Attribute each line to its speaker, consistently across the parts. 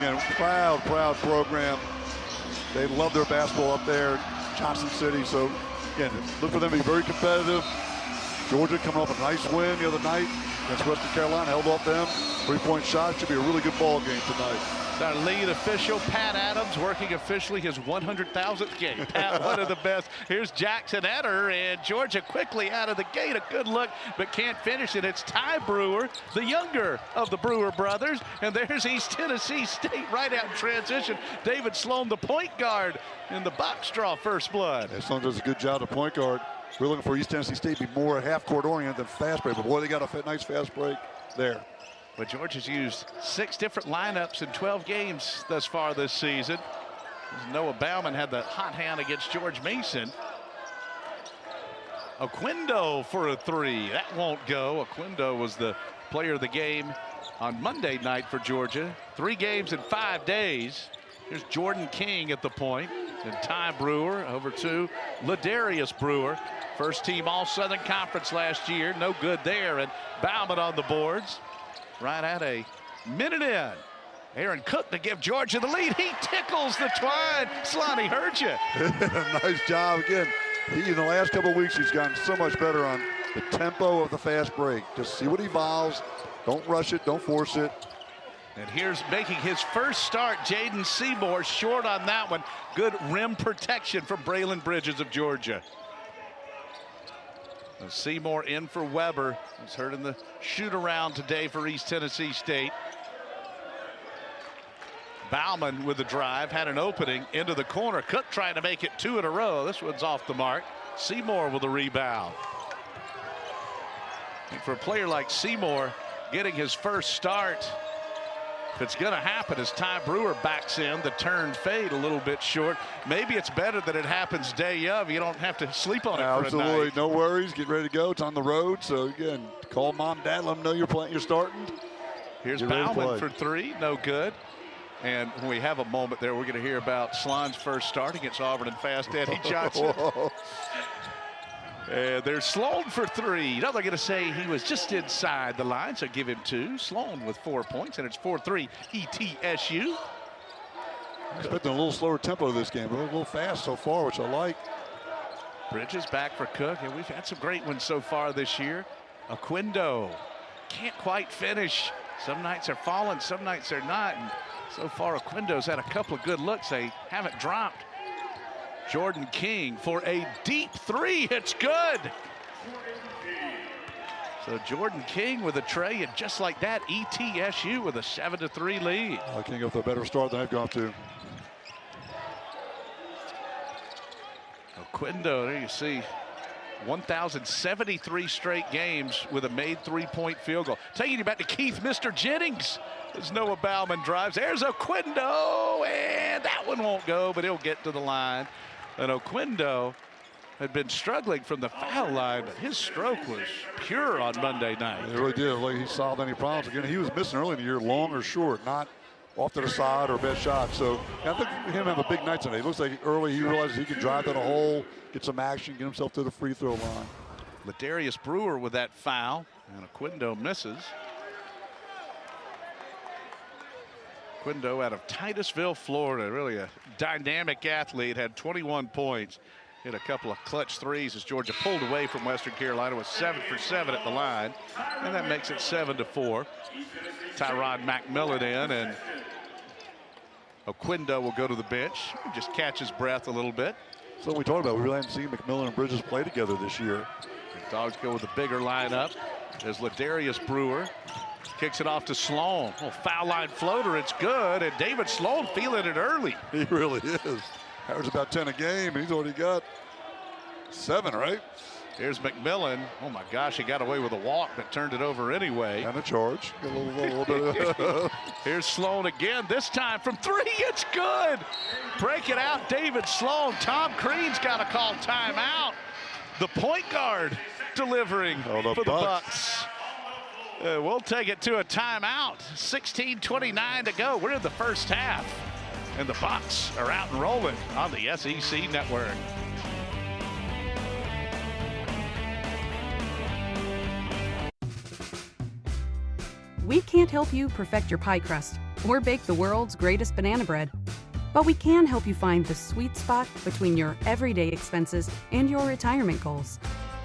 Speaker 1: again, proud program. They love their basketball up there, Johnson City. So, again, look for them to be very competitive. Georgia coming off a nice win the other night against Western Carolina, held off them. 3-point shot. Should be a really good ball game tonight.
Speaker 2: Our lead official, Pat Adams, working officially his 100,000th game. Pat, one of the best. Here's Jackson Etter, and Georgia quickly out of the gate. A good look, but can't finish it. It's Ty Brewer, the younger of the Brewer brothers. And there's East Tennessee State right out in transition. David Sloan, the point guard, in the box draw first blood.
Speaker 1: Yeah, Sloan does a good job at point guard. We're looking for East Tennessee State to be more half-court oriented than fast break. But boy, they got a nice fast break there.
Speaker 2: But Georgia's used 6 different lineups in 12 games thus far this season. Noah Bauman had the hot hand against George Mason. Oquendo for a 3. That won't go. Oquendo was the player of the game on Monday night for Georgia. 3 games in 5 days. Here's Jordan King at the point. And Ty Brewer over to Ladarius Brewer. First team All-Southern Conference last year. No good there. And Bauman on the boards. Right at a minute in. Aaron Cook to give Georgia the lead. He tickles the twine. Slonny heard you.
Speaker 1: Nice job again. In the last couple of weeks, he's gotten so much better on the tempo of the fast break. Just see what evolves. Don't rush it. Don't force it.
Speaker 2: And here's making his first start, Jaden Seymour, short on that one. Good rim protection from Braylon Bridges of Georgia. Seymour in for Weber. He's hurt in the shoot-around today for East Tennessee State. Bauman with the drive, had an opening into the corner. Cook trying to make it 2 in a row. This one's off the mark. Seymour with the rebound. And for a player like Seymour, getting his first start, if it's going to happen as Ty Brewer backs in, the turned fade a little bit short. Maybe it's better that it happens day of. You don't have to sleep on it for a night.
Speaker 1: Absolutely, no worries. Get ready to go. It's on the road. So, again, call mom, dad, let them know you're starting.
Speaker 2: Here's Bauman for 3. No good. And when we have a moment there, we're going to hear about Slon's first start against Auburn and Fast Eddie Johnson. And there's Sloan for 3. Now they're going to say he was just inside the line, so give him 2. Sloan with 4 points, and it's 4-3 ETSU.
Speaker 1: I'm expecting a little slower tempo this game, but a little fast so far, which I like.
Speaker 2: Bridges back for Cook, and we've had some great ones so far this year. Oquendo can't quite finish. Some nights are falling, some nights they're not. And so far, Oquendo's had a couple of good looks. They haven't dropped. Jordan King for a deep 3. It's good. So Jordan King with a tray, and just like that, ETSU with a 7-3 lead.
Speaker 1: I can't go for a better start than they've gone to.
Speaker 2: Oquendo, there you see, 1,073 straight games with a made 3-point field goal. Taking you back to Keith Mr. Jennings as Noah Bauman drives. There's Oquendo, and that one won't go, but he'll get to the line. And Oquendo had been struggling from the foul line, but his stroke was pure on Monday night.
Speaker 1: It really did. Like he solved any problems. Again, he was missing early in the year, long or short, not off to the side or bad shot. So I think him have a big night tonight. It looks like early he realizes he can drive to the hole, get some action, get himself to the free throw line.
Speaker 2: Ladarius Brewer with that foul, and Oquendo misses. Oquendo out of Titusville, Florida, really a dynamic athlete, had 21 points. Hit a couple of clutch threes as Georgia pulled away from Western Carolina, was 7 for 7 at the line, and that makes it 7-4. Tyrod McMillan in, and Oquendo will go to the bench. Just catch his breath a little bit.
Speaker 1: So we talked about, we really haven't seen McMillan and Bridges play together this year.
Speaker 2: The Dogs go with a bigger lineup. There's Ladarius Brewer. Kicks it off to Sloan. Oh, foul line floater, it's good. And David Sloan feeling it early.
Speaker 1: He really is. Average about 10 a game, and he's already got 7, right?
Speaker 2: Here's McMillan. Oh my gosh, he got away with a walk, but turned it over anyway.
Speaker 1: And a charge. A little bit.
Speaker 2: Here's Sloan again, this time from 3, it's good. Break it out, David Sloan. Tom Crean's got to call timeout. The point guard delivering for the Bucks. We'll take it to a timeout. 16:29 to go. We're in the first half, and the Bucks are out and rolling on the SEC Network.
Speaker 3: We can't help you perfect your pie crust, or bake the world's greatest banana bread. But we can help you find the sweet spot between your everyday expenses and your retirement goals.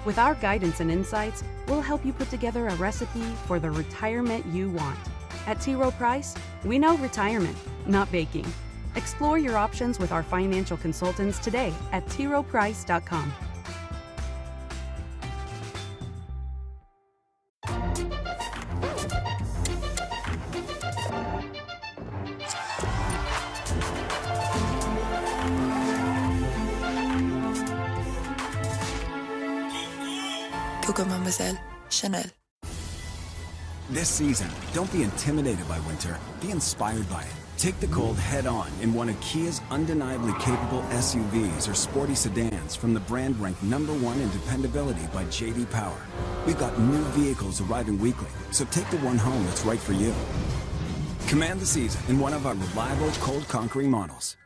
Speaker 3: With our guidance and insights, we'll help you put together a recipe for the retirement you want. At T. Rowe Price, we know retirement, not baking. Explore your options with our financial consultants today at troweprice.com.
Speaker 4: Coco Mademoiselle, Chanel.
Speaker 5: This season, don't be intimidated by winter. Be inspired by it. Take the cold head on in one of Kia's undeniably capable SUVs or sporty sedans from the brand ranked #1 in dependability by J.D. Power. We've got new vehicles arriving weekly, so take the one home that's right for you. Command the season in one of our reliable cold conquering models.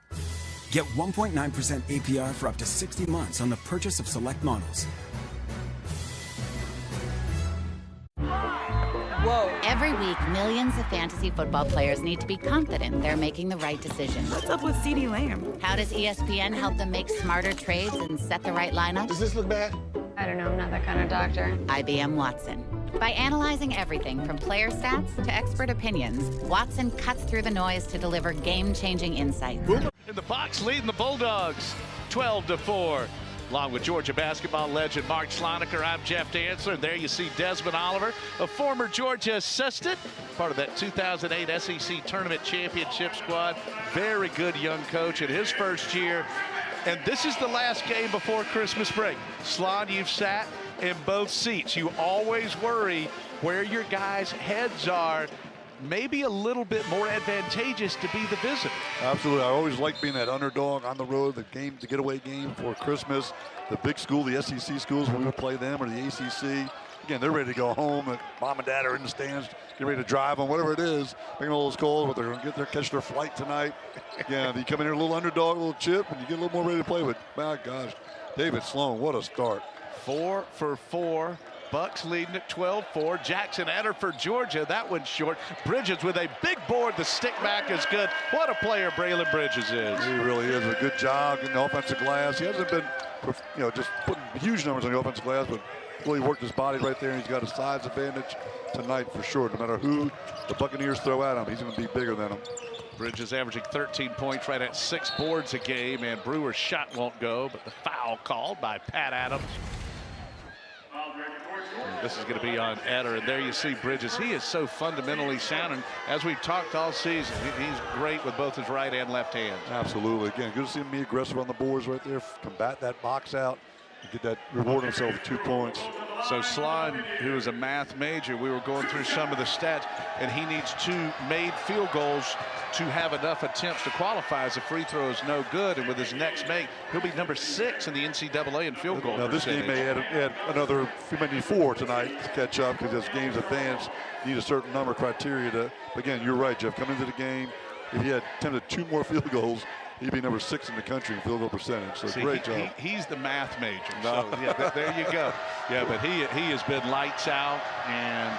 Speaker 5: Get 1.9% APR for up to 60 months on the purchase of select models.
Speaker 6: Whoa. Every week, millions of fantasy football players need to be confident they're making the right decision.
Speaker 7: What's up with CeeDee Lamb?
Speaker 6: How does ESPN help them make smarter trades and set the right lineup?
Speaker 8: Does this look bad?
Speaker 9: I don't know, I'm not that kind of doctor.
Speaker 6: IBM Watson. By analyzing everything from player stats to expert opinions, Watson cuts through the noise to deliver game-changing insights.
Speaker 2: In the box, leading the Bulldogs 12-4. Along with Georgia basketball legend Mark Schloneker, I'm Jeff Dantzler. And there you see Desmond Oliver, a former Georgia assistant, part of that 2008 SEC Tournament Championship squad. Very good young coach in his first year. And this is the last game before Christmas break. Slon, you've sat in both seats. You always worry where your guys' heads are. Maybe a little bit more advantageous to be the visitor.
Speaker 1: Absolutely. I always like being that underdog on the road, the getaway game for Christmas. The big school, the SEC schools, when we play them, or the ACC. Again, they're ready to go home. And mom and dad are in the stands, getting ready to drive them, whatever it is, making all those calls, but they're going to catch their flight tonight. Again, you come in here a little underdog, a little chip, and you get a little more ready to play. But my gosh, David Sloan, what a start.
Speaker 2: 4 for 4. Bucks leading at 12-4. Jackson Etter for Georgia. That one's short. Bridges with a big board. The stick back is good. What a player Braylon Bridges is.
Speaker 1: He really is. A good job in the offensive glass. He hasn't been, just putting huge numbers on the offensive glass, but really worked his body right there. And he's got a size advantage tonight for sure. No matter who the Buccaneers throw at him, he's going to be bigger than him.
Speaker 2: Bridges averaging 13 points, right at 6 boards a game, and Brewer's shot won't go, but the foul called by Pat Adams. This is going to be on Etter, and there you see Bridges. He is so fundamentally sound, and as we've talked all season, he's great with both his right and left hands.
Speaker 1: Absolutely. Again, good to see him be aggressive on the boards right there, combat that box out, and get that, reward himself with 2 points.
Speaker 2: So Slon, who is a math major, we were going through some of the stats, and he needs 2 made field goals to have enough attempts to qualify, as a free throw is no good. And with his next make, he'll be number 6 in the NCAA in field goal
Speaker 1: Now, this game may add another, we may need 4 tonight to catch up, because as games advance, you need a certain number of criteria to, again, you're right, Jeff, coming into the game, if he had attempted 2 more field goals, he'd be number 6 in the country in field goal percentage. So great job.
Speaker 2: He's the math major. So yeah, there you go. Yeah, but he has been lights out and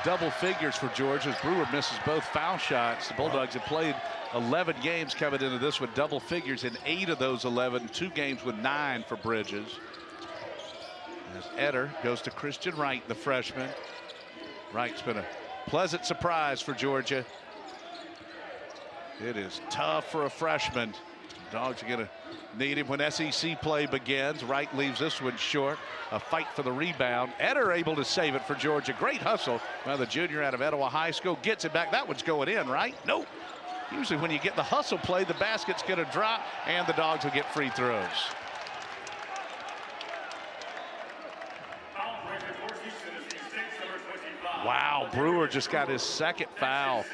Speaker 2: double figures for Georgia as Brewer misses both foul shots. The Bulldogs have played 11 games coming into this with double figures in 8 of those 11. 2 games with 9 for Bridges. As Etter goes to Christian Wright, the freshman. Wright's been a pleasant surprise for Georgia. It is tough for a freshman. Dogs are going to need him when SEC play begins. Wright leaves this one short. A fight for the rebound. Etter able to save it for Georgia. Great hustle. Well, the junior out of Etowah High School gets it back. That one's going in, right? Nope. Usually when you get the hustle play, the basket's going to drop, and the Dogs will get free throws. Wow, Brewer just got his 2nd foul.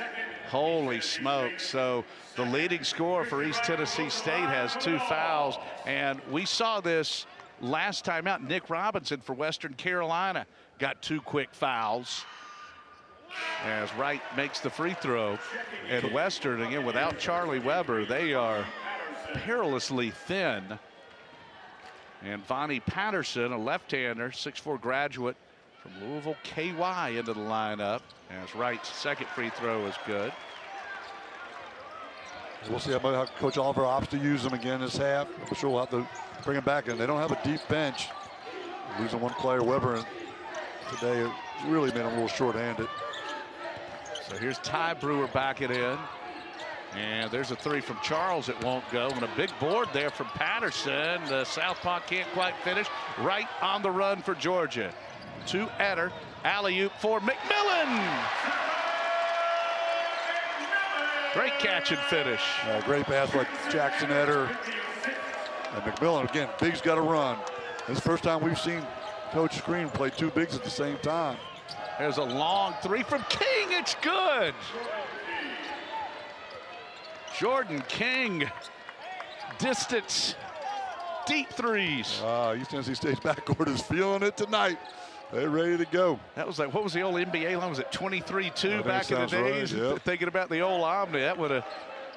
Speaker 2: Holy smokes. So the leading scorer for East Tennessee State has 2 fouls. And we saw this last time out. Nick Robinson for Western Carolina got 2 quick fouls as Wright makes the free throw. And Western, again, without Charlie Weber, they are perilously thin. And Vonnie Patterson, a left-hander, 6'4" graduate from Louisville KY, into the lineup as Wright's 2nd free throw is good.
Speaker 1: We'll see how Coach Oliver opts to use them again this half. I'm sure we'll have to bring them back in. They don't have a deep bench. Losing one player, Weber, today, it really made them a little short-handed.
Speaker 2: So here's Ty Brewer backing in. And there's a three from Charles. It won't go. And a big board there from Patterson. The southpaw can't quite finish. Right on the run for Georgia. To Etter. Alley-oop for McMillan. Great catch and finish.
Speaker 1: Great pass by Jackson Etter. And McMillan, again, Big's got to run. This is the first time we've seen Coach Screen play two bigs at the same time.
Speaker 2: There's a long three from King. It's good. Jordan King, distance, deep threes.
Speaker 1: East Tennessee State's backcourt is feeling it tonight. They're ready to go.
Speaker 2: That was like, what was the old NBA line? Was it 23-2 back in the days?
Speaker 1: Right, yep.
Speaker 2: Thinking about the old Omni, that would have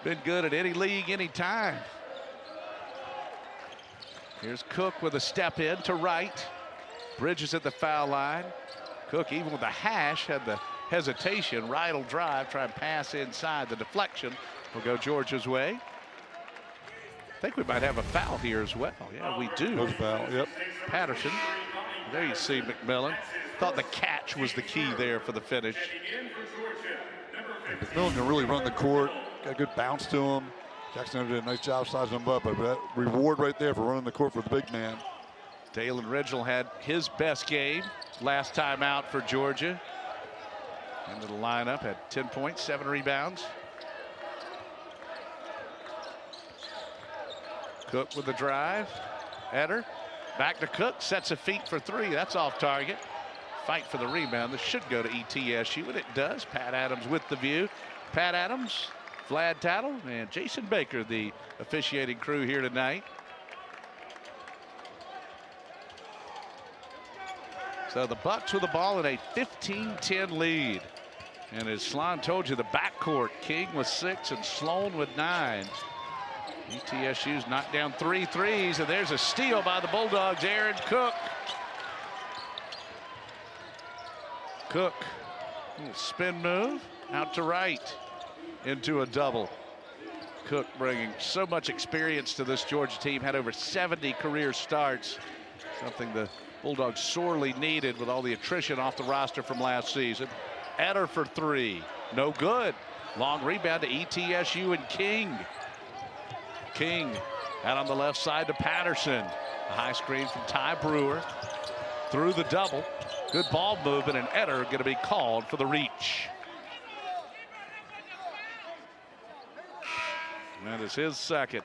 Speaker 2: been good at any league, any time. Here's Cook with a step in to right. Bridges at the foul line. Cook, even with the hash, had the hesitation. Right will drive, try and pass inside. The deflection will go Georgia's way. I think we might have a foul here as well. Yeah, we do.
Speaker 1: There's a foul, yep.
Speaker 2: Patterson. There you see McMillan. Thought the catch was the key there for the finish.
Speaker 1: McMillan can really run the court. Got a good bounce to him. Jackson did a nice job sizing him up, but that reward right there for running the court for the big man.
Speaker 2: Dalen Ridgel had his best game last time out for Georgia. Into the lineup, had 10 points, 7 rebounds. Cook with the drive. Etter back to Cook, sets a feet for three. That's off target. Fight for the rebound. This should go to ETSU, and it does. Pat Adams with the view. Pat Adams, Vlad Tattle, and Jason Baker, the officiating crew here tonight. So the Bucks with the ball in a 15-10 lead. And as Slon told you, the backcourt, King with 6 and Sloan with 9. ETSU's knocked down 3 threes, and there's a steal by the Bulldogs. Aaron Cook. Cook, little spin move out to right into a double. Cook bringing so much experience to this Georgia team, had over 70 career starts, something the Bulldogs sorely needed with all the attrition off the roster from last season. Etter for 3, no good. Long rebound to ETSU and King. King out on the left side to Patterson. A high screen from Ty Brewer. Through the double. Good ball movement, and Etter going to be called for the reach. That is his second.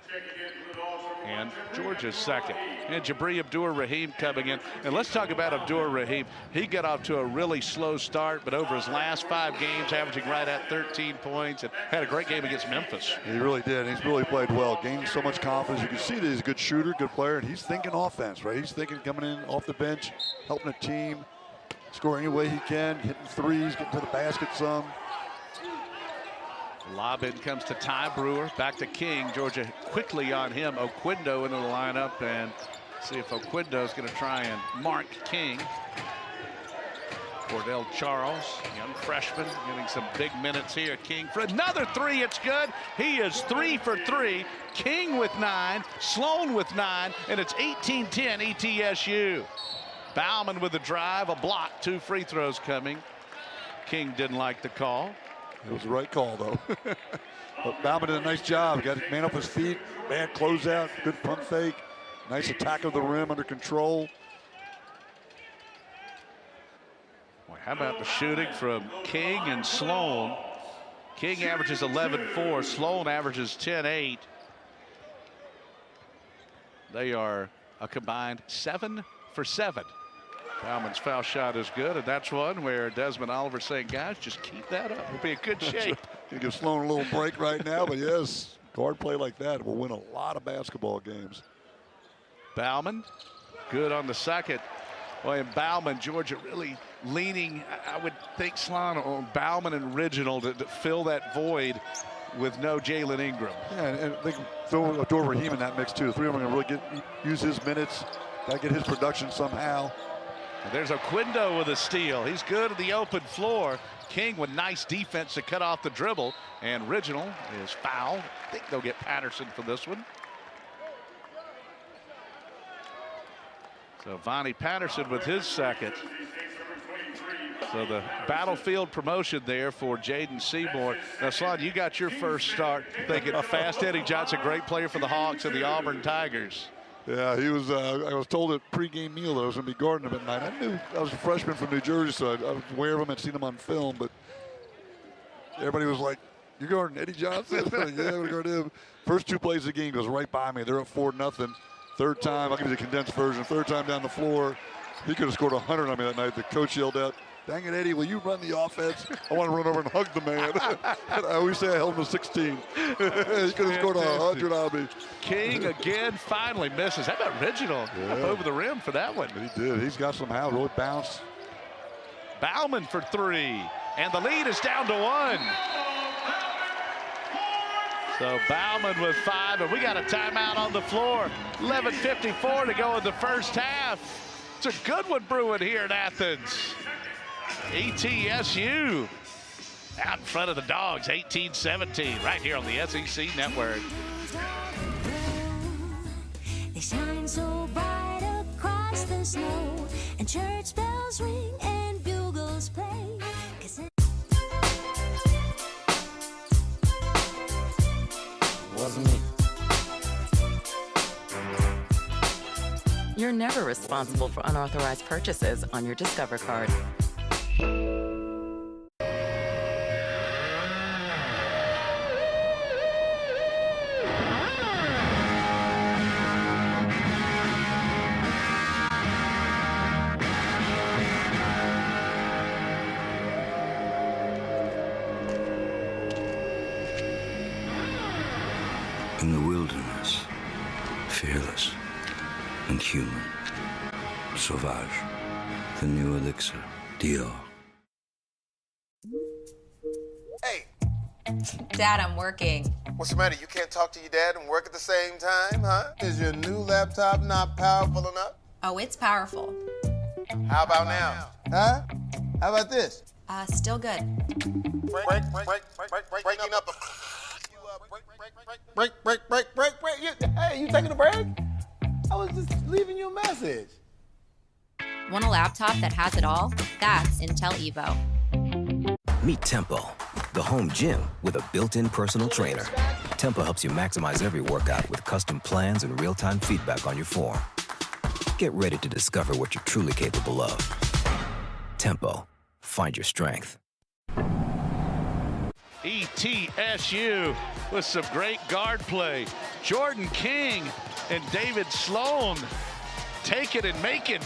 Speaker 2: And Georgia's second. And Jabri Abdur-Rahim coming in. And let's talk about Abdur-Rahim. He got off to a really slow start, but over his last 5 games, averaging right at 13 points, and had a great game against Memphis.
Speaker 1: He really did. He's really played well. Gained so much confidence. You can see that he's a good shooter, good player, and he's thinking offense, right? He's thinking coming in off the bench, helping the team, score any way he can, hitting threes, getting to the basket some.
Speaker 2: Lob in comes to Ty Brewer, back to King. Georgia quickly on him. Oquindo into the lineup, and see if Oquindo is going to try and mark King. Cordell Charles, young freshman, getting some big minutes here. King for another 3. It's good. He is 3 for 3. King with 9, Sloan with 9, and it's 18-10 ETSU. Bauman with the drive, a block, 2 free throws coming. King didn't like the call.
Speaker 1: It was the right call, though. But Bauman did a nice job. Got man up his feet, bad closeout, good pump fake. Nice attack of the rim under control.
Speaker 2: Boy, how about the shooting from King and Sloan? King averages 11-4. Sloan averages 10-8. They are a combined 7 for 7. Bauman's foul shot is good, and that's one where Desmond Oliver saying, guys, just keep that up. We'll be in good shape.
Speaker 1: You give Sloan a little break right now, but yes, guard play like that will win a lot of basketball games.
Speaker 2: Bauman, good on the second. Boy, and Bauman, Georgia really leaning, I would think, Slon, on Bauman and Reginald to fill that void with no Jalen Ingram.
Speaker 1: Yeah, and I think throw Abdur-Rahim in that mix, too. The 3 of them are going to really use his minutes, got to get his production somehow.
Speaker 2: And there's Oquendo with a steal. He's good at the open floor. King with nice defense to cut off the dribble. And Original is fouled. I think they'll get Patterson for this one. So Vonnie Patterson with his second. So the battlefield promotion there for Jaden Seymour. Now, Slon, you got your first start thinking fast Eddie Johnson, great player for the Hawks and the Auburn Tigers.
Speaker 1: Yeah, he was. I was told at pregame meal that I was going to be guarding him at night. I knew I was a freshman from New Jersey, so I was aware of him. I'd seen him on film, but everybody was like, "You're guarding Eddie Johnson?" Yeah, I'm going to guard him. First 2 plays of the game goes right by me. They're up 4-0. Third time, I'll give you the condensed version. Third time down the floor, he could have scored 100 on me that night. The coach yelled out, "Dang it, Eddie, will you run the offense? I want to run over and hug the man." I always say I held him to 16. He could have scored 100 on me.
Speaker 2: King again finally misses. How about Reginald up over the rim for that one?
Speaker 1: He did. He's got some how. Really bounced.
Speaker 2: Bauman for 3. And the lead is down to 1. So Bauman with 5. And we got a timeout on the floor. 11:54 to go in the first half. It's a good one brewing here in Athens. ETSU out in front of the Dogs, 18-17, right here on the SEC Network.
Speaker 7: They shine so bright across the snow, and church bells ring and bugles play.
Speaker 8: Wasn't me. You're never responsible for unauthorized purchases on your Discover card.
Speaker 10: In the wilderness, fearless and human. Sauvage, the new elixir, Dior.
Speaker 11: Hey.
Speaker 12: Dad, I'm working.
Speaker 11: What's the matter? You can't talk to your dad and work at the same time, huh? Is your new laptop not powerful enough?
Speaker 12: Oh, it's powerful.
Speaker 11: How about now? Huh? How about this?
Speaker 12: Still good.
Speaker 11: Breaking up. Break. Hey, you taking a break? I was just leaving you a message.
Speaker 12: Want a laptop that has it all? That's Intel Evo.
Speaker 13: Meet Tempo, the home gym with a built-in personal trainer. Tempo helps you maximize every workout with custom plans and real-time feedback on your form. Get ready to discover what you're truly capable of. Tempo, find your strength.
Speaker 2: ETSU with some great guard play. Jordan King and David Sloan taking and making.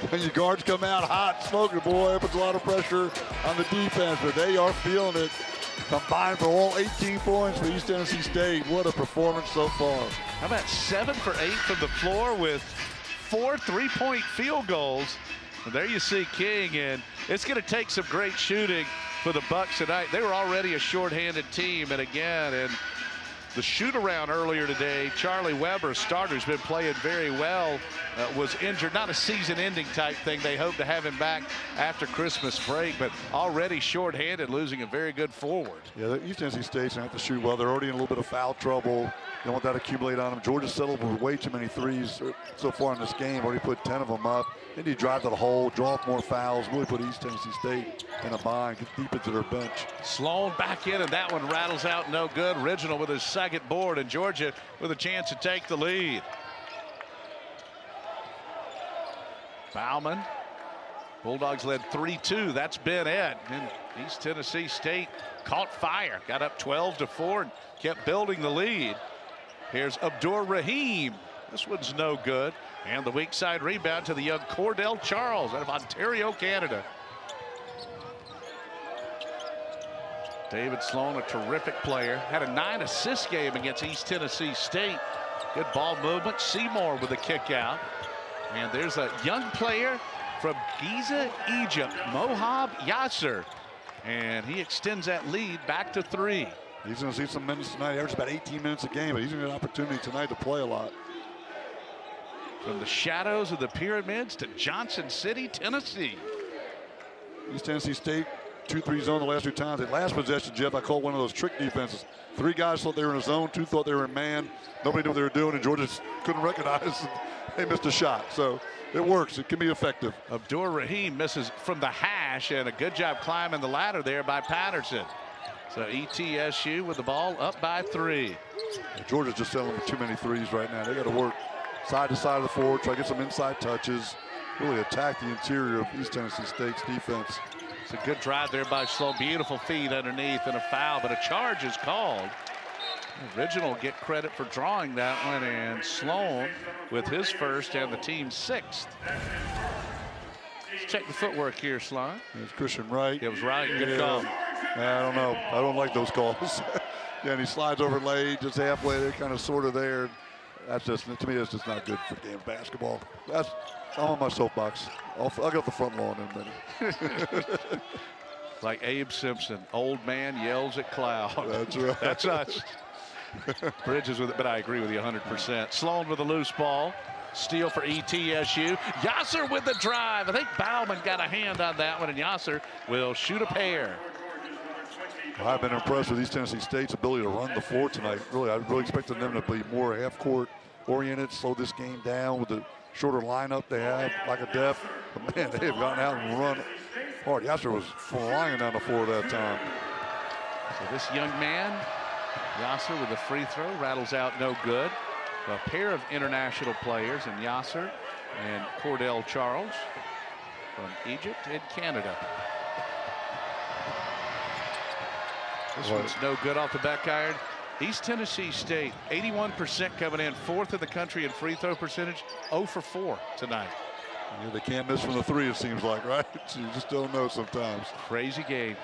Speaker 1: When your guards come out hot, smoking, boy, it puts a lot of pressure on the defense, but they are feeling it. Combined for all 18 points for East Tennessee State. What a performance so far.
Speaker 2: How about 7 for 8 from the floor with 4 3-point field goals. And there you see King, and it's going to take some great shooting for the Bucks tonight. They were already a shorthanded team, and again, and the shoot-around earlier today, Charlie Weber, starter, who's been playing very well, was injured. Not a season-ending type thing. They hope to have him back after Christmas break, but already shorthanded, losing a very good forward.
Speaker 1: Yeah, the East Tennessee State's going to have to shoot well. They're already in a little bit of foul trouble. Don't want that to accumulate on them. Georgia settled with way too many threes so far in this game. Already put 10 of them up. They need to drive to the hole, draw up more fouls, really put East Tennessee State in a bind, get deep into their bench.
Speaker 2: Sloan back in, and that one rattles out no good. Original with his second board, and Georgia with a chance to take the lead. Bauman. Bulldogs led 3-2. That's Ben Ed. And East Tennessee State caught fire. Got up 12-4 and kept building the lead. Here's Abdur Rahim. This one's no good. And the weak side rebound to the young Cordell Charles out of Ontario, Canada. David Sloan, a terrific player. Had a 9-assist game against East Tennessee State. Good ball movement. Seymour with a kick out. And there's a young player from Giza, Egypt, Mohab Yasser. And he extends that lead back to 3.
Speaker 1: He's going to see some minutes tonight. He averages about 18 minutes a game, but he's going to get an opportunity tonight to play a lot.
Speaker 2: From the shadows of the pyramids to Johnson City, Tennessee.
Speaker 1: East Tennessee State 2-3 zone the last 2 times. At last possession, Jeff, I called one of those trick defenses. 3 guys thought they were in a zone, 2 thought they were in man. Nobody knew what they were doing, and Georgia couldn't recognize. They missed a shot. So it works. It can be effective.
Speaker 2: Abdur Rahim misses from the hash, and a good job climbing the ladder there by Patterson. So ETSU with the ball up by 3.
Speaker 1: Georgia's just selling too many threes right now. They got to work side to side of the floor, try to get some inside touches, really attack the interior of East Tennessee State's defense.
Speaker 2: It's a good drive there by Sloan. Beautiful feed underneath and a foul, but a charge is called. Original get credit for drawing that one, and Sloan with his first and the team's 6th. Let's check the footwork here, Sloan.
Speaker 1: It's Christian Wright.
Speaker 2: It was Wright. Good call.
Speaker 1: I don't know. I don't like those calls. Yeah, and he slides over late, just halfway there, kind of sort of there. That's just, to me, that's just not good for game of basketball. I'm on my soapbox. I'll get the front lawn in a minute.
Speaker 2: Like Abe Simpson, old man yells at cloud.
Speaker 1: That's right.
Speaker 2: That's us. Bridges with it, but I agree with you 100%. Sloan with a loose ball. Steal for ETSU. Yasser with the drive. I think Bauman got a hand on that one, and Yasser will shoot a pair.
Speaker 1: Well, I've been impressed with East Tennessee State's ability to run the floor tonight. Really, I really expected them to be more half-court oriented, slow this game down with the shorter lineup they have, like a depth. But man, they have gotten out and run hard. Yasser was flying down the floor that time.
Speaker 2: So this young man, Yasser with a free throw, rattles out no good. A pair of international players in Yasser and Cordell Charles from Egypt and Canada. This one's no good off the back iron. East Tennessee State, 81% coming in, 4th in the country in free throw percentage, 0 for 4 tonight.
Speaker 1: Yeah, they can't miss from the 3, it seems like, right? You just don't know sometimes.
Speaker 2: Crazy game.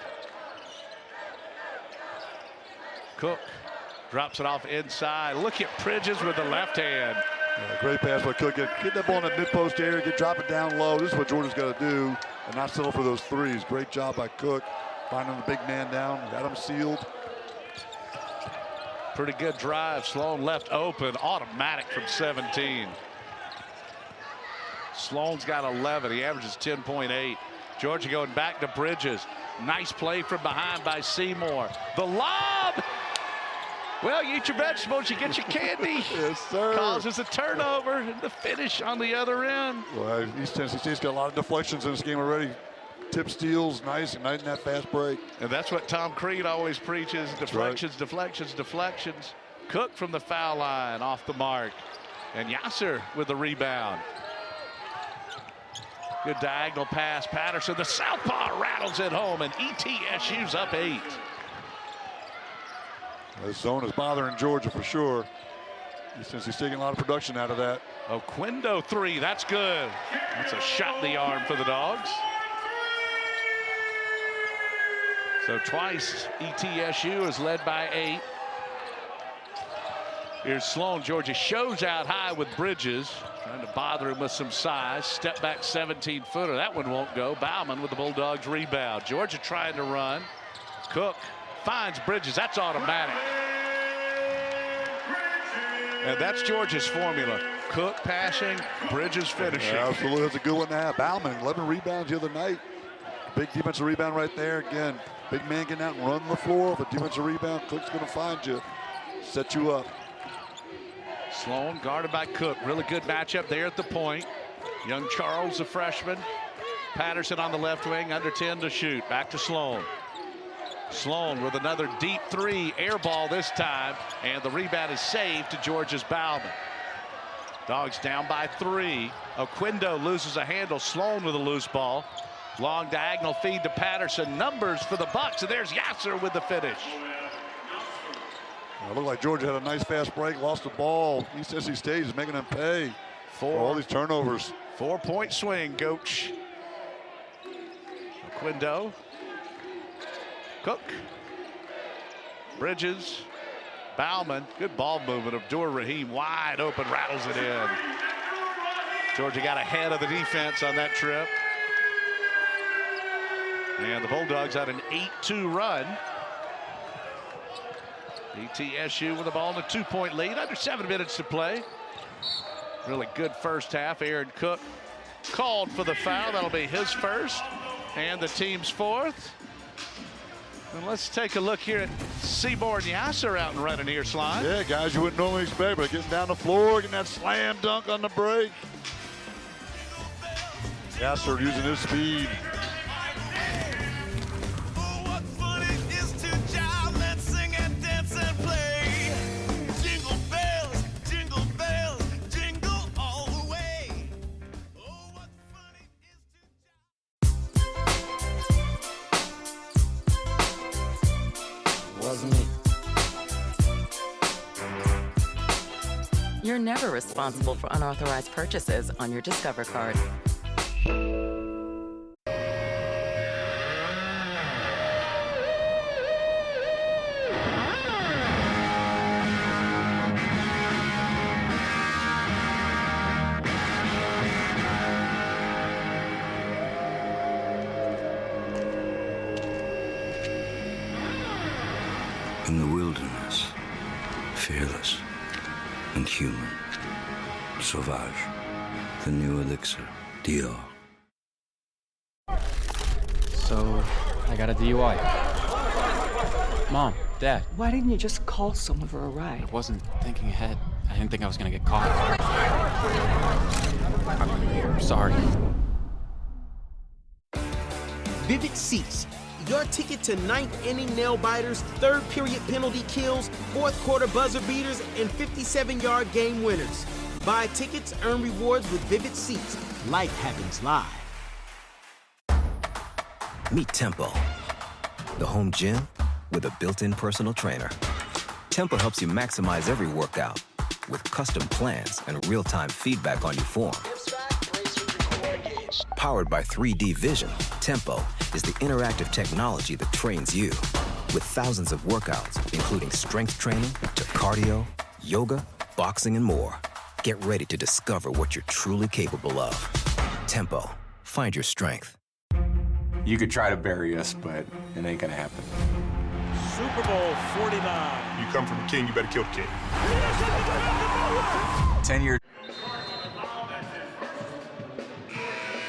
Speaker 2: Cook drops it off inside. Look at Bridges with the left hand.
Speaker 1: Yeah, great pass by Cook. Get that ball in the mid-post area, drop it down low. This is what Georgia's got to do, and not settle for those threes. Great job by Cook. Finding the big man down, got him sealed.
Speaker 2: Pretty good drive. Sloan left open, automatic from 17. Sloan's got 11. He averages 10.8. Georgia going back to Bridges. Nice play from behind by Seymour. The lob. Well, you eat your vegetables, you get your candy.
Speaker 1: Yes, sir.
Speaker 2: Causes a turnover, and the finish on the other end.
Speaker 1: Well, East Tennessee State's got a lot of deflections in this game already. Tip steals, nice in that fast break.
Speaker 2: And that's what Tom Creed always preaches. Deflections, right. Deflections, deflections. Cook from the foul line, off the mark. And Yasser with the rebound. Good diagonal pass. Patterson, the southpaw, rattles it home, and ETSU's up 8.
Speaker 1: The zone is bothering Georgia for sure. Since he's taking a lot of production out of that.
Speaker 2: Oquendo 3, that's good. That's a shot in the arm for the Dogs. So twice ETSU is led by 8. Here's Sloan. Georgia shows out high with Bridges, trying to bother him with some size. Step back 17-footer. That one won't go. Bauman with the Bulldogs rebound. Georgia trying to run. Cook finds Bridges. That's automatic. And that's Georgia's formula. Cook passing, Bridges finishing.
Speaker 1: Yeah, absolutely. That's a good one to have. Bauman, 11 rebounds the other night. Big defensive rebound right there. Again, big man getting out and running the floor. With a defensive rebound, Cook's going to find you, set you up.
Speaker 2: Sloan guarded by Cook. Really good matchup there at the point. Young Charles, the freshman. Patterson on the left wing, under 10 to shoot. Back to Sloan. Sloan with another deep 3, air ball this time, and the rebound is saved to Georgia's Bauman. Dogs down by 3. Oquendo loses a handle. Sloan with a loose ball. Long diagonal feed to Patterson. Numbers for the Bucks, and there's Yasser with the finish.
Speaker 1: It looked like Georgia had a nice fast break, lost the ball. East Tennessee State is making them pay for all these turnovers.
Speaker 2: 4-point swing, coach. Oquendo. Cook. Bridges. Bauman. Good ball movement. Abdur Rahim wide open, rattles it in. Georgia got ahead of the defense on that trip. And the Bulldogs had an 8-2 run. ETSU with the ball in a 2-point lead. Under 7 minutes to play. Really good first half. Aaron Cook called for the foul. That'll be his first and the team's fourth. And let's take a look here at Seaborn Yasser out and running here, Slime.
Speaker 1: Yeah, guys you wouldn't normally expect, but getting down the floor, getting that slam dunk on the break. Yasser using his speed.
Speaker 8: You're never responsible for unauthorized purchases on your Discover card.
Speaker 10: In the wilderness, fearless and human. Sauvage, the new elixir, Dior.
Speaker 14: So, I got a DUI. Mom, Dad.
Speaker 15: Why didn't you just call someone for a ride?
Speaker 14: I wasn't thinking ahead. I didn't think I was gonna get caught. I'm sorry.
Speaker 16: Vivid Seats. Your ticket to ninth inning nail biters, third period penalty kills, fourth quarter buzzer beaters, and 57-yard game winners. Buy tickets, earn rewards with Vivid Seats. Life happens live.
Speaker 13: Meet Tempo, the home gym with a built-in personal trainer. Tempo helps you maximize every workout with custom plans and real-time feedback on your form. Powered by 3D Vision, Tempo is the interactive technology that trains you. With thousands of workouts, including strength training to cardio, yoga, boxing, and more. Get ready to discover what you're truly capable of. Tempo. Find your strength.
Speaker 17: You could try to bury us, but it ain't gonna happen.
Speaker 18: Super Bowl 49.
Speaker 19: You come from the king, you better kill the king.
Speaker 17: 10-year.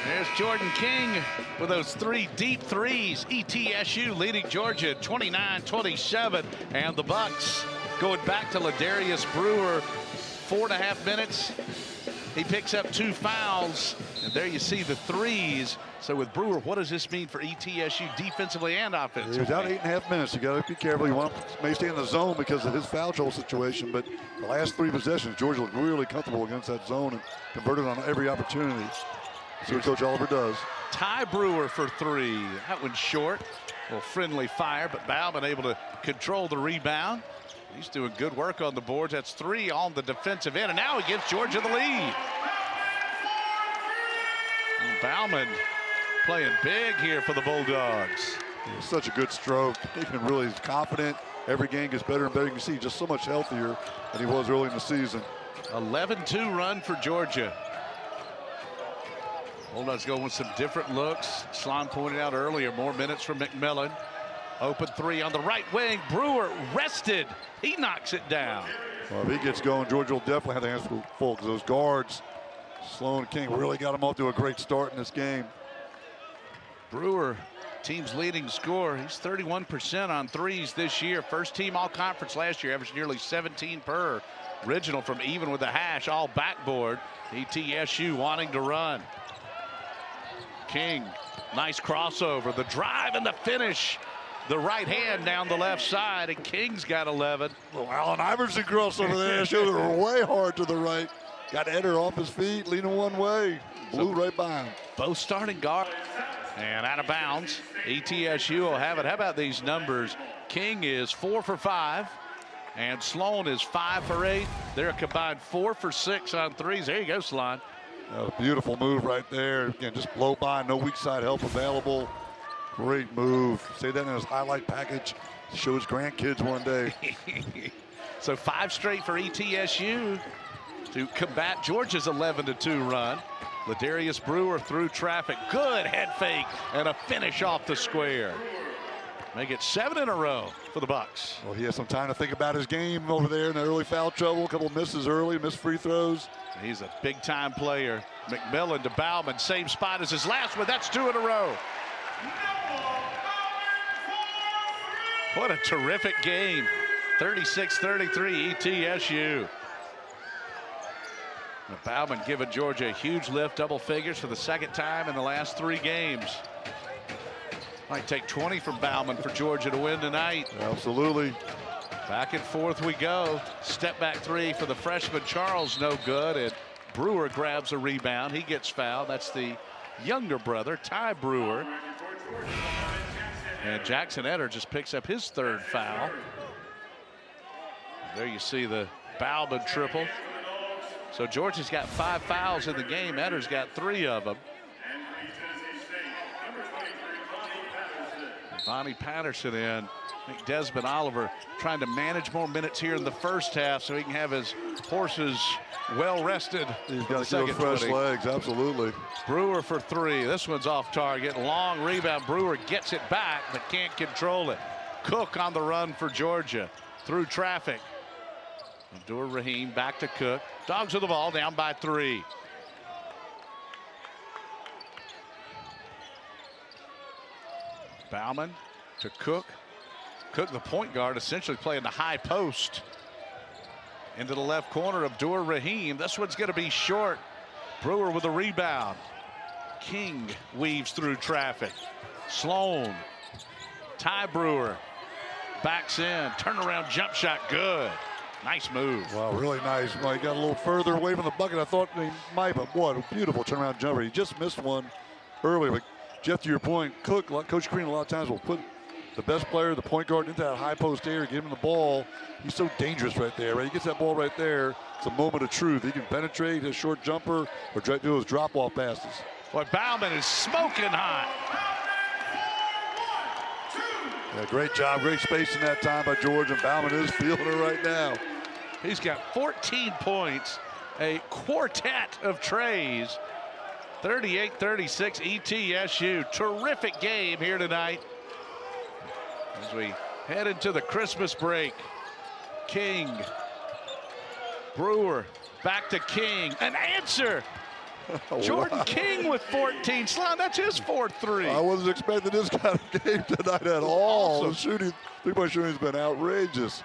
Speaker 2: There's Jordan King with those three deep threes. ETSU leading Georgia 29-27. And the Bucks going back to Ladarius Brewer. 4.5 minutes. He picks up 2 fouls. And there you see the threes. So with Brewer, what does this mean for ETSU defensively and offensively?
Speaker 1: He's out 8.5 minutes. You got to be careful. You want to may stay in the zone because of his foul trouble situation. But the last 3 possessions, Georgia looked really comfortable against that zone and converted on every opportunity. See what Coach Oliver does.
Speaker 2: Ty Brewer for 3. That one's short. A little friendly fire, but Bauman able to control the rebound. He's doing good work on the boards. That's 3 on the defensive end, and now he gives Georgia the lead. And Bauman playing big here for the Bulldogs.
Speaker 1: Yeah, such a good stroke. He's been really confident. Every game gets better and better. You can see just so much healthier than he was early in the season.
Speaker 2: 11-2 run for Georgia. Bulldogs going with some different looks. Slime pointed out earlier, more minutes from McMillan. Open 3 on the right wing. Brewer rested. He knocks it down.
Speaker 1: Well, if he gets going, Georgia will definitely have the hands full because those guards, Sloan and King, really got him off to a great start in this game.
Speaker 2: Brewer, team's leading scorer. He's 31% on threes this year. First team all conference last year, averaged nearly 17 per. Original from even with the hash, all backboard. ETSU wanting to run. King, nice crossover. The drive and the finish. The right hand down the left side, and King's got 11.
Speaker 1: Little Allen Iverson crossover there. Showed her way hard to the right. Got Eder off his feet, leaning one way. Blew right by him.
Speaker 2: Both starting guards. And out of bounds. ETSU will have it. How about these numbers? King is 4 for 5. And Sloan is 5 for 8. They're a combined 4 for 6 on threes. There you go, Slon.
Speaker 1: A beautiful move right there. Again, just blow by, no weak side help available. Great move. Say that in his highlight package. Show his grandkids one day.
Speaker 2: So 5 straight for ETSU to combat Georgia's 11-2 run. Ladarius Brewer through traffic. Good head fake and a finish off the square. Make it 7 in a row for the Bucks.
Speaker 1: Well, he has some time to think about his game over there in the early foul trouble. A couple misses early, missed free throws.
Speaker 2: He's a big-time player. McMillan to Bauman, same spot as his last one. That's 2 in a row. What a terrific game. 36-33 ETSU. Bauman giving Georgia a huge lift, double figures for the second time in the last 3 games. Might take 20 from Bauman for Georgia to win tonight.
Speaker 1: Absolutely.
Speaker 2: Back and forth we go. Step back 3 for the freshman Charles, no good. And Brewer grabs a rebound. He gets fouled. That's the younger brother, Ty Brewer. And Jackson Etter just picks up his 3rd foul. There you see the Bauman triple. So Georgia's got 5 fouls in the game. Etter's got 3 of them. Bonnie Patterson in. I think Desmond Oliver trying to manage more minutes here in the first half so he can have his horses well rested.
Speaker 1: He's got to give fresh legs, absolutely.
Speaker 2: Brewer for 3. This one's off target. Long rebound. Brewer gets it back but can't control it. Cook on the run for Georgia through traffic. Abdur Rahim back to Cook. Dogs with the ball, down by 3. Bauman to Cook. Cook, the point guard, essentially playing the high post. Into the left corner, Abdur Rahim. This one's going to be short. Brewer with a rebound. King weaves through traffic. Sloan. Ty Brewer backs in. Turnaround jump shot, good. Nice move.
Speaker 1: Wow, really nice. Well, he got a little further away from the bucket. I thought he might, but what a beautiful turnaround jumper. He just missed one earlier. But Jeff, to your point, Cook, Coach Green, a lot of times will put the best player, the point guard, into that high post area, give him the ball. He's so dangerous right there, right? He gets that ball right there. It's a moment of truth. He can penetrate his short jumper or do those drop-off passes.
Speaker 2: Boy, Bauman is smoking hot.
Speaker 1: Yeah, great job, great spacing that time by Georgia, and Bauman is feeling it right now.
Speaker 2: He's got 14 points, a quartet of trays. 38-36 ETSU. Terrific game here tonight. As we head into the Christmas break. King. Brewer back to King. An answer. Jordan King with 14. Sloan, that's his 4th 3.
Speaker 1: I wasn't expecting this kind of game tonight at all.
Speaker 2: Awesome.
Speaker 1: The shooting, 3-point shooting has been outrageous.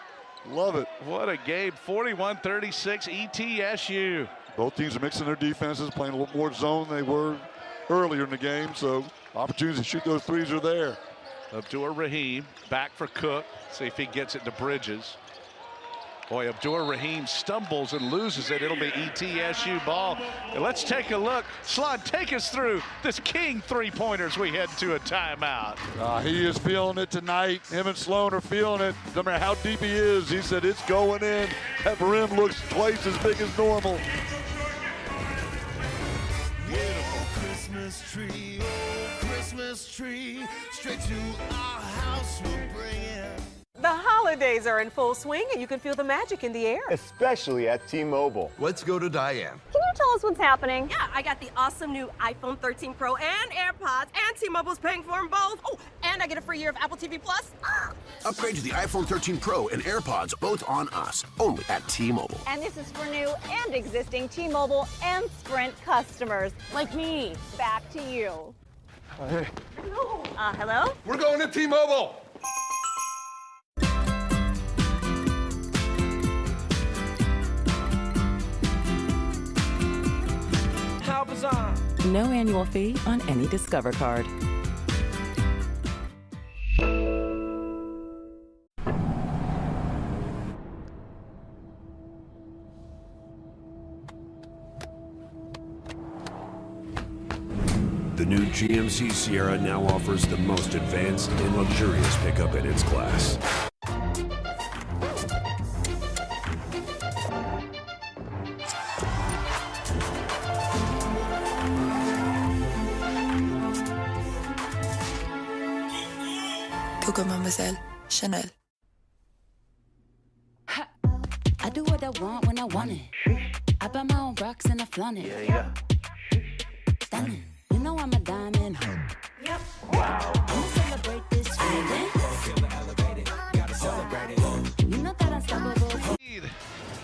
Speaker 1: Love it.
Speaker 2: What a game. 41-36 ETSU.
Speaker 1: Both teams are mixing their defenses, playing a little more zone than they were earlier in the game, so opportunities to shoot those 3s are there.
Speaker 2: Abdur Rahim back for Cook. See if he gets it to Bridges. Boy, Abdur Rahim stumbles and loses it. It'll be ETSU ball. And let's take a look. Slot, take us through this King 3-pointers. We head to a timeout.
Speaker 1: He is feeling it tonight. Him and Sloan are feeling it. No matter how deep he is, he said it's going in. That rim looks twice as big as normal.
Speaker 19: Christmas tree, oh Christmas tree, straight to our house we'll bring it.
Speaker 20: The holidays are in full swing and you can feel the magic in the air.
Speaker 21: Especially at T-Mobile.
Speaker 22: Let's go to Diane.
Speaker 23: Can you tell us what's happening? Yeah, I got the awesome new iPhone 13 Pro and AirPods, and T-Mobile's paying for them both. Oh, and I get a free year of Apple TV Plus.
Speaker 22: Upgrade to the iPhone 13 Pro and AirPods, both on us, only at T-Mobile.
Speaker 24: And this is for new and existing T-Mobile and Sprint customers, like me. Back to you.
Speaker 22: Hey.
Speaker 23: Hello.
Speaker 24: Hello?
Speaker 22: We're going to T-Mobile.
Speaker 8: No annual fee on any Discover card.
Speaker 25: The new GMC Sierra now offers the most advanced and luxurious pickup in its class.
Speaker 4: Coco Mademoiselle, Chanel.
Speaker 26: I do what I want when I want it. I buy my own rocks and I flaunt it. Yeah. Stunning. You know I'm a diamond. Yep. Wow. I'ma celebrate this feeling.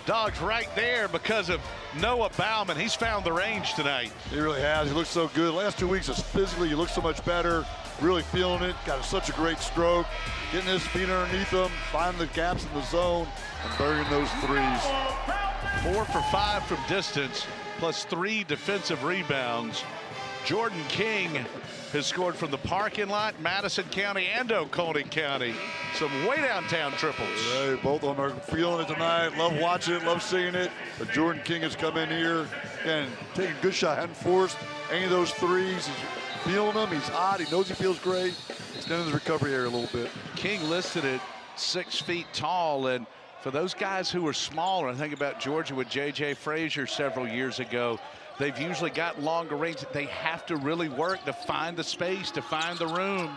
Speaker 2: Dogs right there because of Noah Bauman. He's found the range tonight.
Speaker 1: He really has. He looks so good. Last 2 weeks, physically, he looks so much better. Really feeling it. Got such a great stroke. Getting his feet underneath him, finding the gaps in the zone, and burying those threes.
Speaker 2: 4 for 5 from distance, plus 3 defensive rebounds. Jordan King has scored from the parking lot, Madison County and Oconee County. Some way downtown triples.
Speaker 1: Hey, both of them are feeling it tonight. Love watching it, love seeing it. But Jordan King has come in here and taking a good shot. Hadn't forced any of those threes. He's feeling them. He's hot. He knows he feels great. Extending his recovery area a little bit.
Speaker 2: King listed at 6 feet tall, and for those guys who are smaller, I think about Georgia with J.J. Frazier several years ago. They've usually got longer range. They have to really work to find the space, to find the room.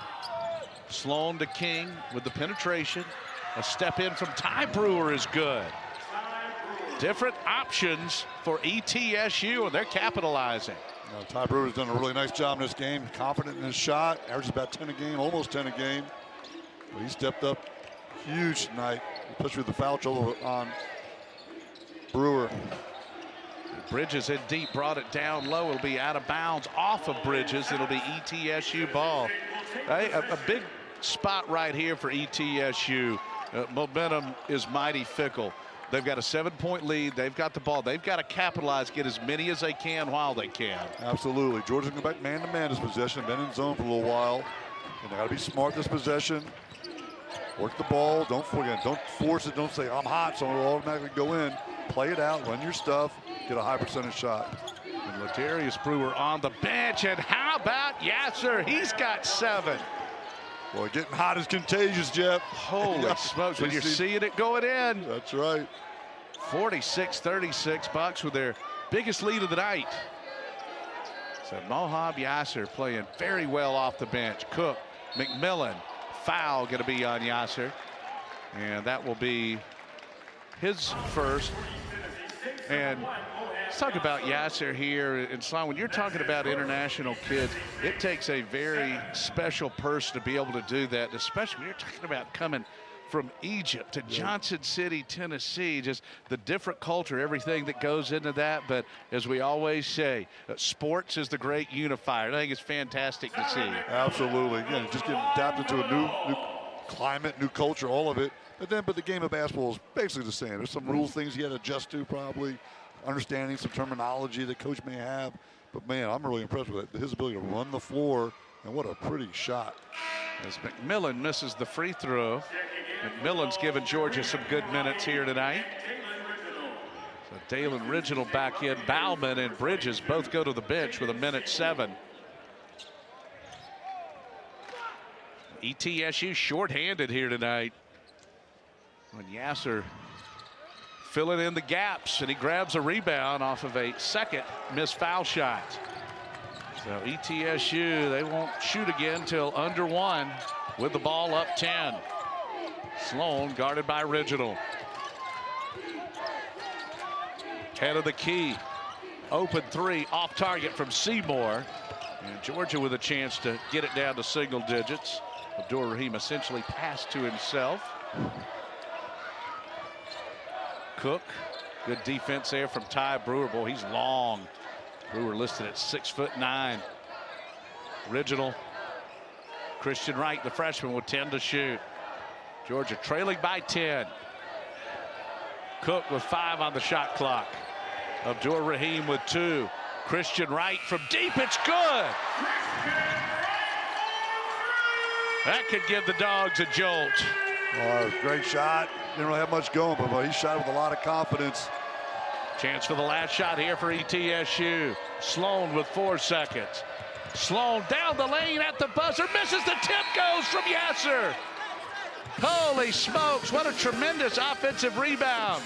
Speaker 2: Sloan to King with the penetration. A step in from Ty Brewer is good. Different options for ETSU, and they're capitalizing.
Speaker 1: Ty Brewer's done a really nice job in this game. Confident in his shot. Averages about 10 a game, almost 10 a game. But he stepped up huge tonight, especially with the foul trouble on Brewer.
Speaker 2: Bridges in deep, brought it down low. It'll be out of bounds off of Bridges. It'll be ETSU ball. Hey, a big spot right here for ETSU. Momentum is mighty fickle. They've got a 7-point lead. They've got the ball. They've got to capitalize, get as many as they can while they can.
Speaker 1: Absolutely. Georgia's going back man-to-man this possession. Been in zone for a little while. And they got to be smart this possession. Work the ball. Don't forget. Don't force it. Don't say, I'm hot, so it'll automatically go in. Play it out. Run your stuff. Get a high percentage shot.
Speaker 2: And Latarius Brewer on the bench. And how about Yasser? He's got 7.
Speaker 1: Boy, getting hot is contagious, Jeff.
Speaker 2: Holy smokes, when you're seeing it going in.
Speaker 1: That's right.
Speaker 2: 46-36, Bucks with their biggest lead of the night. So Mohab Yasser playing very well off the bench. Cook, McMillan, foul going to be on Yasser. And that will be his first. And let's talk about Yasser here. And Slime, when you're talking about international kids, it takes a very special person to be able to do that, especially when you're talking about coming from Egypt to Johnson City, Tennessee, just the different culture, everything that goes into that. But as we always say, sports is the great unifier. I think it's fantastic to see.
Speaker 1: Absolutely. Again, just getting adapted to a new climate, new culture, all of it. But the game of basketball is basically the same. There's some rules, things you had to adjust to probably, understanding some terminology that coach may have. But, man, I'm really impressed with it. His ability to run the floor, and what a pretty shot.
Speaker 2: As McMillan misses the free throw. McMillan's given Georgia some good minutes here tonight. So Dalen Riginal back in. Bauman and Bridges both go to the bench with a minute 7. ETSU shorthanded here tonight. When Yasser filling in the gaps, and he grabs a rebound off of a second missed foul shot. So ETSU, they won't shoot again till under 1 with the ball up 10. Sloan guarded by Riginal. Head of the key. Open 3 off target from Seymour. And Georgia with a chance to get it down to single digits. Abdur Rahim essentially passed to himself. Cook, good defense there from Ty Brewer. Boy, he's long. Brewer listed at 6'9". Original. Christian Wright, the freshman, with 10 to shoot. Georgia trailing by 10. Cook with 5 on the shot clock. Abdur Rahim with 2. Christian Wright from deep, it's good. That could give the Dogs a jolt.
Speaker 1: Oh, great shot. Didn't really have much going, but he shot with a lot of confidence.
Speaker 2: Chance for the last shot here for ETSU. Sloan with 4 seconds. Sloan down the lane at the buzzer, misses the tip, goes from Yasser. Holy smokes, what a tremendous offensive rebound.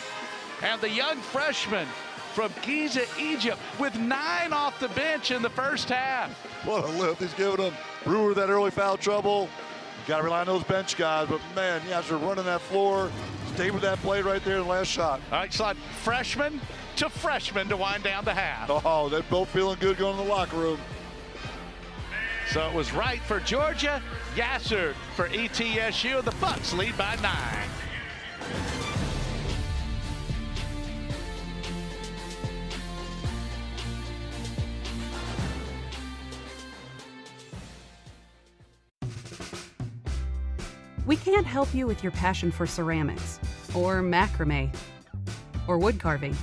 Speaker 2: And the young freshman from Giza, Egypt, with 9 off the bench in the first half.
Speaker 1: What a lift he's giving them. Brewer that early foul trouble. Got to rely on those bench guys, but man, Yasser running that floor. Stay with that play right there in the last shot.
Speaker 2: All right, slide freshman to freshman to wind down the half.
Speaker 1: Oh, they're both feeling good going in the locker room.
Speaker 2: So it was Wright for Georgia, Yasser for ETSU. The Bucks lead by 9.
Speaker 3: We can't help you with your passion for ceramics, or macrame, or wood carving.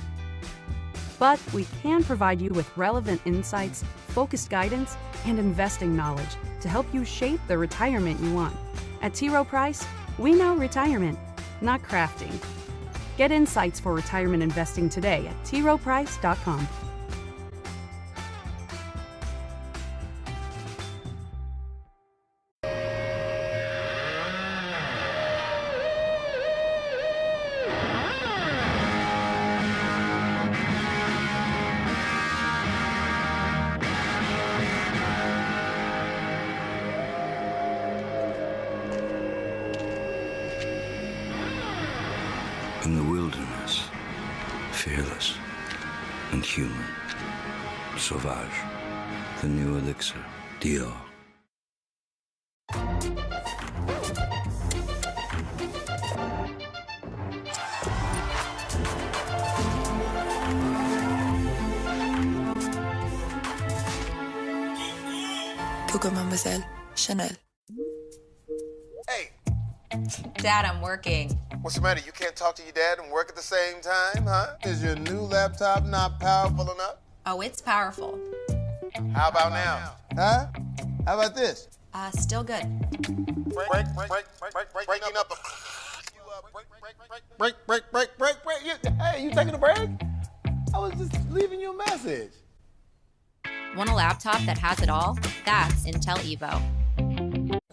Speaker 3: But we can provide you with relevant insights, focused guidance, and investing knowledge to help you shape the retirement you want. At T. Rowe Price, we know retirement, not crafting. Get insights for retirement investing today at troweprice.com.
Speaker 10: In the wilderness, fearless and human. Sauvage, the new elixir, Dior.
Speaker 4: Coco Mademoiselle, Chanel.
Speaker 5: Hey.
Speaker 12: Dad, I'm working.
Speaker 5: What's the matter? You can't talk to your dad and work at the same time, huh? Is your new laptop not powerful enough?
Speaker 12: Oh, it's powerful.
Speaker 5: How about now? Huh? How about this?
Speaker 12: Still good.
Speaker 5: Breaking up. Break. Hey, you taking a break? I was just leaving you a message.
Speaker 12: Want a laptop that has it all? That's Intel Evo.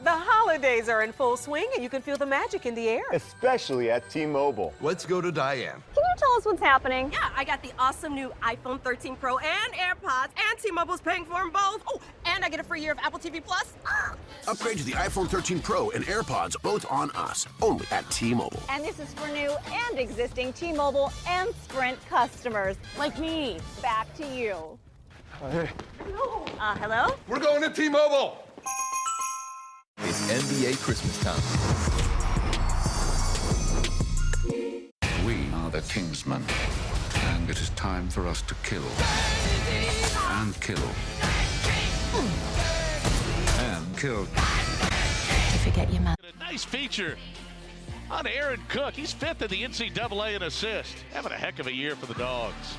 Speaker 20: The holidays are in full swing, and you can feel the magic in the air.
Speaker 21: Especially at T-Mobile.
Speaker 22: Let's go to Diane.
Speaker 24: Can you tell us what's happening?
Speaker 23: Yeah, I got the awesome new iPhone 13 Pro and AirPods, and T-Mobile's paying for them both. Oh, and I get a free year of Apple TV Plus.
Speaker 22: Upgrade to the iPhone 13 Pro and AirPods, both on us. Only at T-Mobile.
Speaker 24: And this is for new and existing T-Mobile and Sprint customers, like me. Back to you.
Speaker 5: Hey.
Speaker 24: Hello?
Speaker 22: We're going to T-Mobile.
Speaker 6: It's NBA Christmas time.
Speaker 7: We are the Kingsmen, and it is time for us to kill. And kill. And kill.
Speaker 26: To forget your mother.
Speaker 2: A nice feature on Aaron Cook. He's 5th in the NCAA in assists. Having a heck of a year for the Dogs.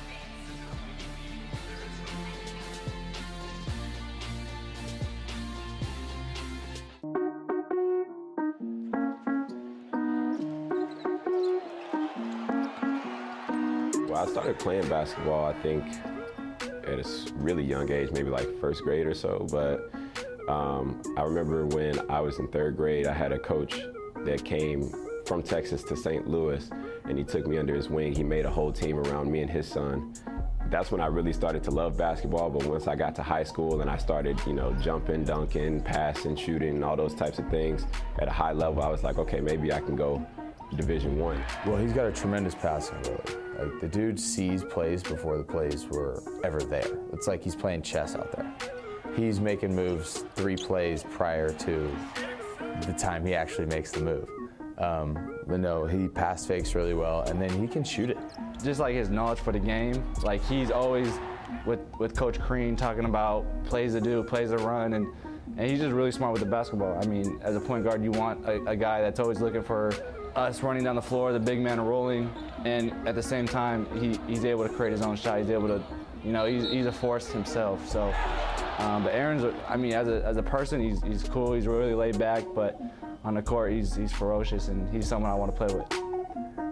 Speaker 9: Well, I started playing basketball, I think, at a really young age, maybe like first grade or so. But I remember when I was in 3rd grade, I had a coach that came from Texas to St. Louis, and he took me under his wing. He made a whole team around me and his son. That's when I really started to love basketball. But once I got to high school and I started, jumping, dunking, passing, shooting, all those types of things at a high level, I was like, okay, maybe I can go Division I.
Speaker 11: Well, he's got a tremendous passing ability. Like, the dude sees plays before the plays were ever there. It's like he's playing chess out there. He's making moves 3 plays prior to the time he actually makes the move. But no, he pass fakes really well, and then he can shoot it.
Speaker 27: Just like his knowledge for the game, like he's always with Coach Crean talking about plays to do, plays to run, and he's just really smart with the basketball. I mean, as a point guard, you want a guy that's always looking for us running down the floor, the big man rolling, and at the same time, he's able to create his own shot. He's able to, he's a force himself. So, but Aaron's, I mean, as a person, he's cool. He's really laid back, but on the court, he's ferocious, and he's someone I want to play with.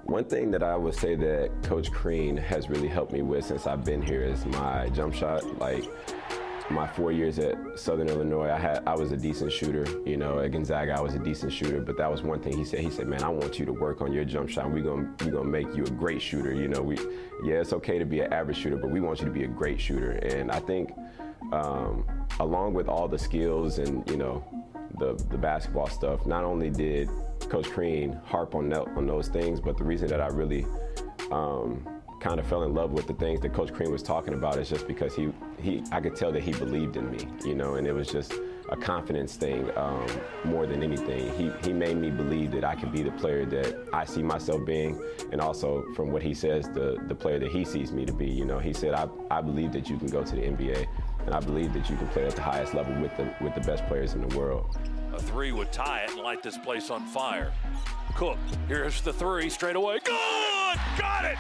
Speaker 9: One thing that I would say that Coach Crean has really helped me with since I've been here is my jump shot. Like, my 4 years at Southern Illinois, I was a decent shooter. At Gonzaga, I was a decent shooter, but that was one thing he said. He said, man, I want you to work on your jump shot. We're gonna make you a great shooter. It's okay to be an average shooter, but we want you to be a great shooter. And I think along with all the skills and, the basketball stuff, not only did Coach Crean harp on those things, but the reason that I really kind of fell in love with the things that Coach Crean was talking about is just because I could tell that he believed in me, and it was just a confidence thing more than anything. He made me believe that I could be the player that I see myself being, and also from what he says, the player that he sees me to be. He said, I believe that you can go to the NBA, and I believe that you can play at the highest level with the best players in the world.
Speaker 13: A three would tie it and light this place on fire. Cook, here's the three straight away. Good! Got it!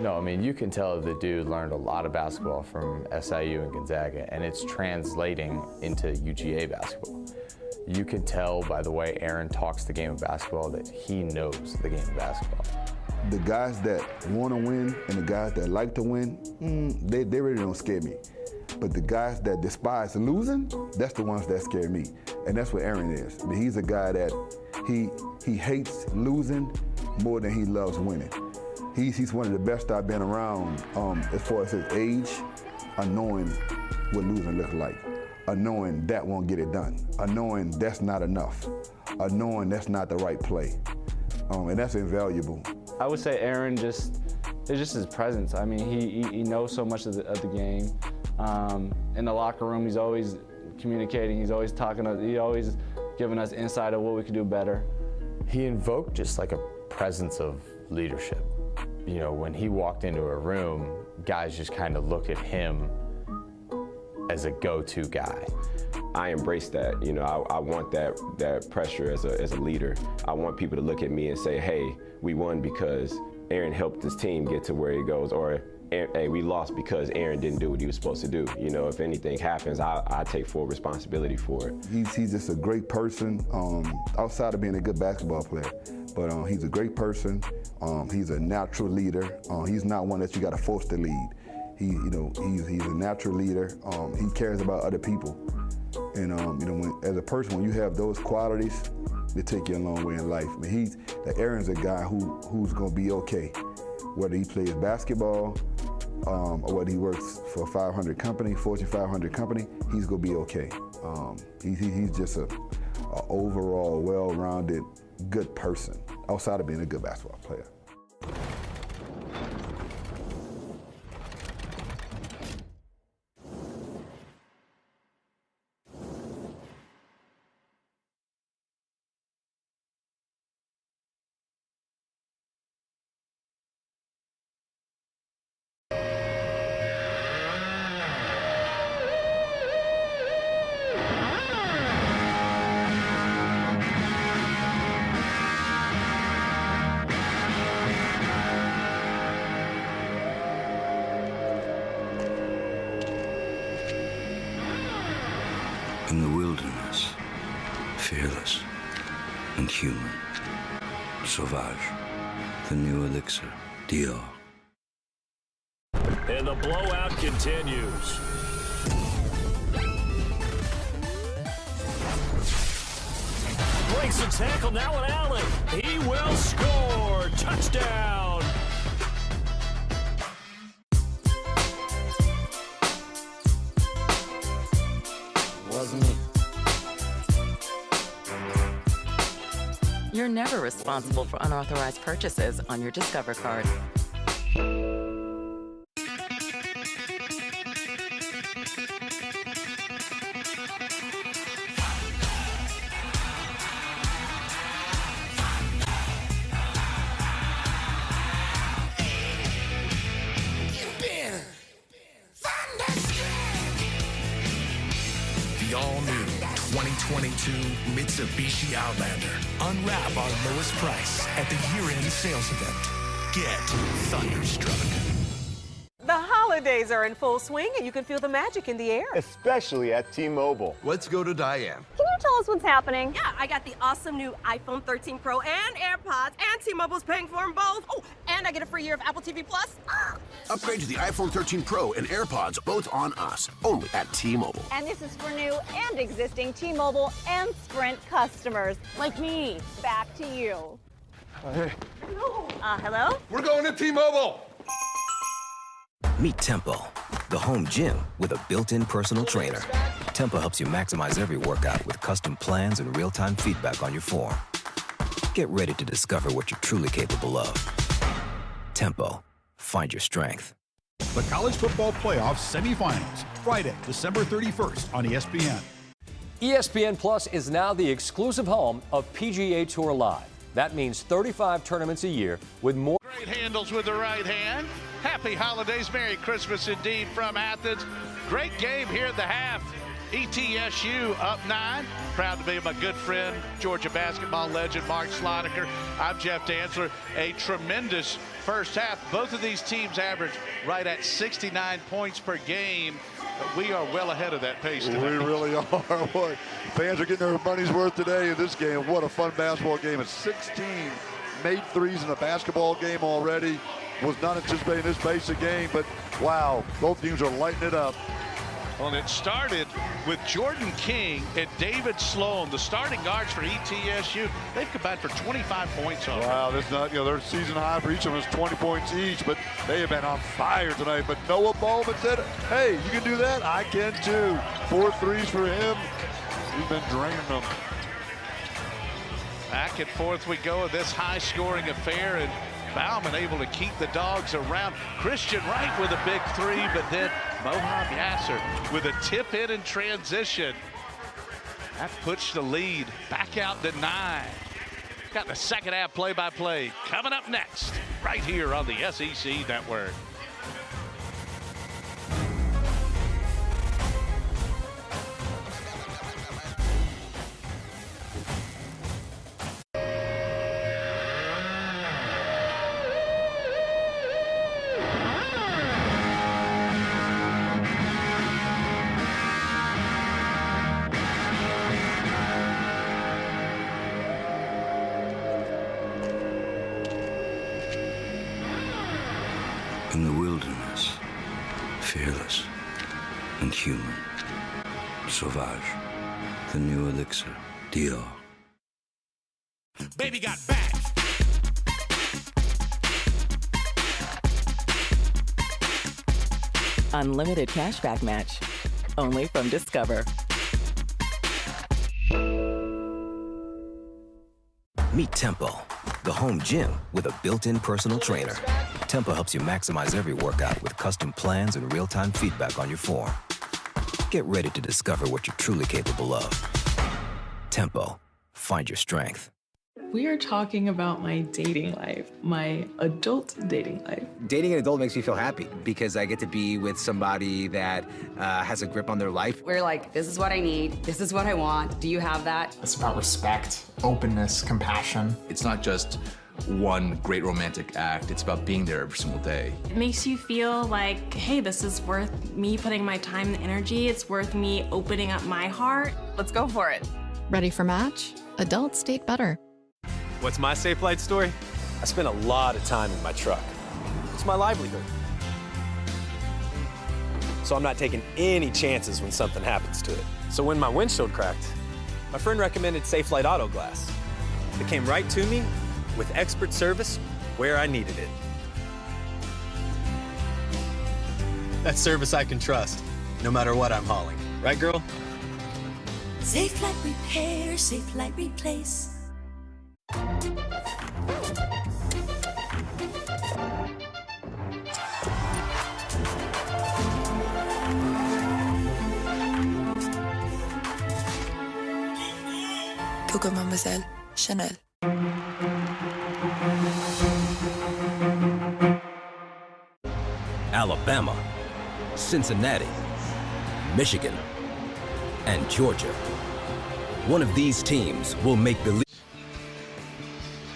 Speaker 11: No, I mean, you can tell the dude learned a lot of basketball from SIU and Gonzaga, and it's translating into UGA basketball. You can tell by the way Aaron talks the game of basketball that he knows the game of basketball.
Speaker 14: The guys that want to win and the guys that like to win, they really don't scare me. But the guys that despise losing, that's the ones that scare me. And that's what Aaron is. I mean, he's a guy that he hates losing more than he loves winning. He's one of the best I've been around as far as his age, knowing what losing looks like, knowing that won't get it done, knowing that's not enough, knowing that's not the right play. And that's invaluable.
Speaker 27: I would say Aaron it's just his presence. I mean, he knows so much of the game. In the locker room, he's always communicating. He's always he's always giving us insight of what we could do better.
Speaker 11: He invoked just like a presence of leadership. You know, when he walked into a room, guys just kind of look at him as a go-to guy.
Speaker 9: I embrace that. You know, I want that pressure as a leader. I want people to look at me and say, hey, we won because Aaron helped this team get to where he goes, or hey, we lost because Aaron didn't do what he was supposed to do. You know, if anything happens, I take full responsibility for it.
Speaker 14: He's just a great person, outside of being a good basketball player. But he's a great person. He's a natural leader. He's not one that you got to force to lead. He's a natural leader. He cares about other people. And as a person, when you have those qualities, they take you a long way in life. I mean, Aaron's a guy who's gonna be okay, whether he plays basketball or whether he works for a Fortune 500 company. He's gonna be okay. He's just a overall well-rounded, good person outside of being a good basketball player.
Speaker 10: In the wilderness, fearless and human. Sauvage, the new elixir, Dior.
Speaker 13: And the blowout continues. Breaks a tackle now at Allen. He will score. Touchdown.
Speaker 8: Wasn't me. You're never responsible for unauthorized purchases on your Discover card.
Speaker 15: The all-new 2022 Mitsubishi Outlander. Unwrap our lowest price at the year-end sales event. Get thunderstruck.
Speaker 20: The holidays are in full swing, and you can feel the magic in the air.
Speaker 21: Especially at T-Mobile.
Speaker 25: Let's go to Diane.
Speaker 24: Can you tell us what's happening?
Speaker 23: Yeah, I got the awesome new iPhone 13 Pro and AirPods, and T-Mobile's paying for them both. Oh, and I get a free year of Apple TV Plus.
Speaker 22: Upgrade to the iPhone 13 Pro and AirPods, both on us. Only at T-Mobile.
Speaker 24: And this is for new and existing T-Mobile and Sprint customers, like me. Back to you.
Speaker 25: Hey.
Speaker 24: Hello?
Speaker 25: We're going to T-Mobile.
Speaker 6: Meet Tempo, the home gym with a built-in personal trainer. Tempo helps you maximize every workout with custom plans and real-time feedback on your form. Get ready to discover what you're truly capable of. Tempo, find your strength.
Speaker 16: The College Football Playoff Semifinals, Friday, December 31st on ESPN.
Speaker 17: ESPN Plus is now the exclusive home of PGA Tour Live. That means 35 tournaments a year with more.
Speaker 2: Great handles with the right hand. Happy holidays, Merry Christmas indeed from Athens. Great game here at the half. ETSU up 9. Proud to be my good friend, Georgia basketball legend Mark Sloniker. I'm Jeff Dantzler. A tremendous first half. Both of these teams average right at 69 points per game. But we are well ahead of that pace today.
Speaker 1: We really are. Boy, fans are getting their money's worth today in this game. What a fun basketball game. It's 16 made threes in a basketball game already. Was not anticipating this basic game, but wow, both teams are lighting it up.
Speaker 2: Well, it started with Jordan King and David Sloan, the starting guards for ETSU. They've combined for 25 points already.
Speaker 1: Wow, that's not, their season high for each of them is 20 points each, but they have been on fire tonight. But Noah Bowman said, hey, you can do that? I can too. 4 threes for him. He's been draining them.
Speaker 2: Back and forth we go in this high-scoring affair, and Bauman able to keep the dogs around. Christian Wright with a big 3, but then Mohab Yasser with a tip in transition. That pushed the lead back out to 9. Got the second half play-by-play coming up next, right here on the SEC Network.
Speaker 10: In the wilderness, fearless and human. Sauvage, the new elixir, Dior.
Speaker 15: Baby got back.
Speaker 8: Unlimited cashback match. Only from Discover.
Speaker 6: Meet Tempo, the home gym with a built-in personal trainer. Tempo helps you maximize every workout with custom plans and real-time feedback on your form. Get ready to discover what you're truly capable of. Tempo, find your strength.
Speaker 3: We are talking about my dating life, my adult dating life.
Speaker 4: Dating an adult makes me feel happy because I get to be with somebody that has a grip on their life.
Speaker 5: We're like, this is what I need, this is what I want. Do you have that?
Speaker 12: It's about respect, openness, compassion.
Speaker 18: It's not just one great romantic act. It's about being there every single day.
Speaker 19: It makes you feel like, hey, this is worth me putting my time and energy. It's worth me opening up my heart.
Speaker 8: Let's go for it.
Speaker 28: Ready for match? Adults date better.
Speaker 29: What's my safe flight story? I spend a lot of time in my truck. It's my livelihood. So I'm not taking any chances when something happens to it. So when my windshield cracked, my friend recommended Safe Flight Auto Glass. It came right to me with expert service where I needed it. That's service I can trust, no matter what I'm hauling. Right, girl?
Speaker 30: Safe Flight Repair, Safe Flight Replace.
Speaker 31: Coco Mademoiselle, Chanel.
Speaker 6: Alabama, Cincinnati, Michigan, and Georgia. One of these teams will make the league.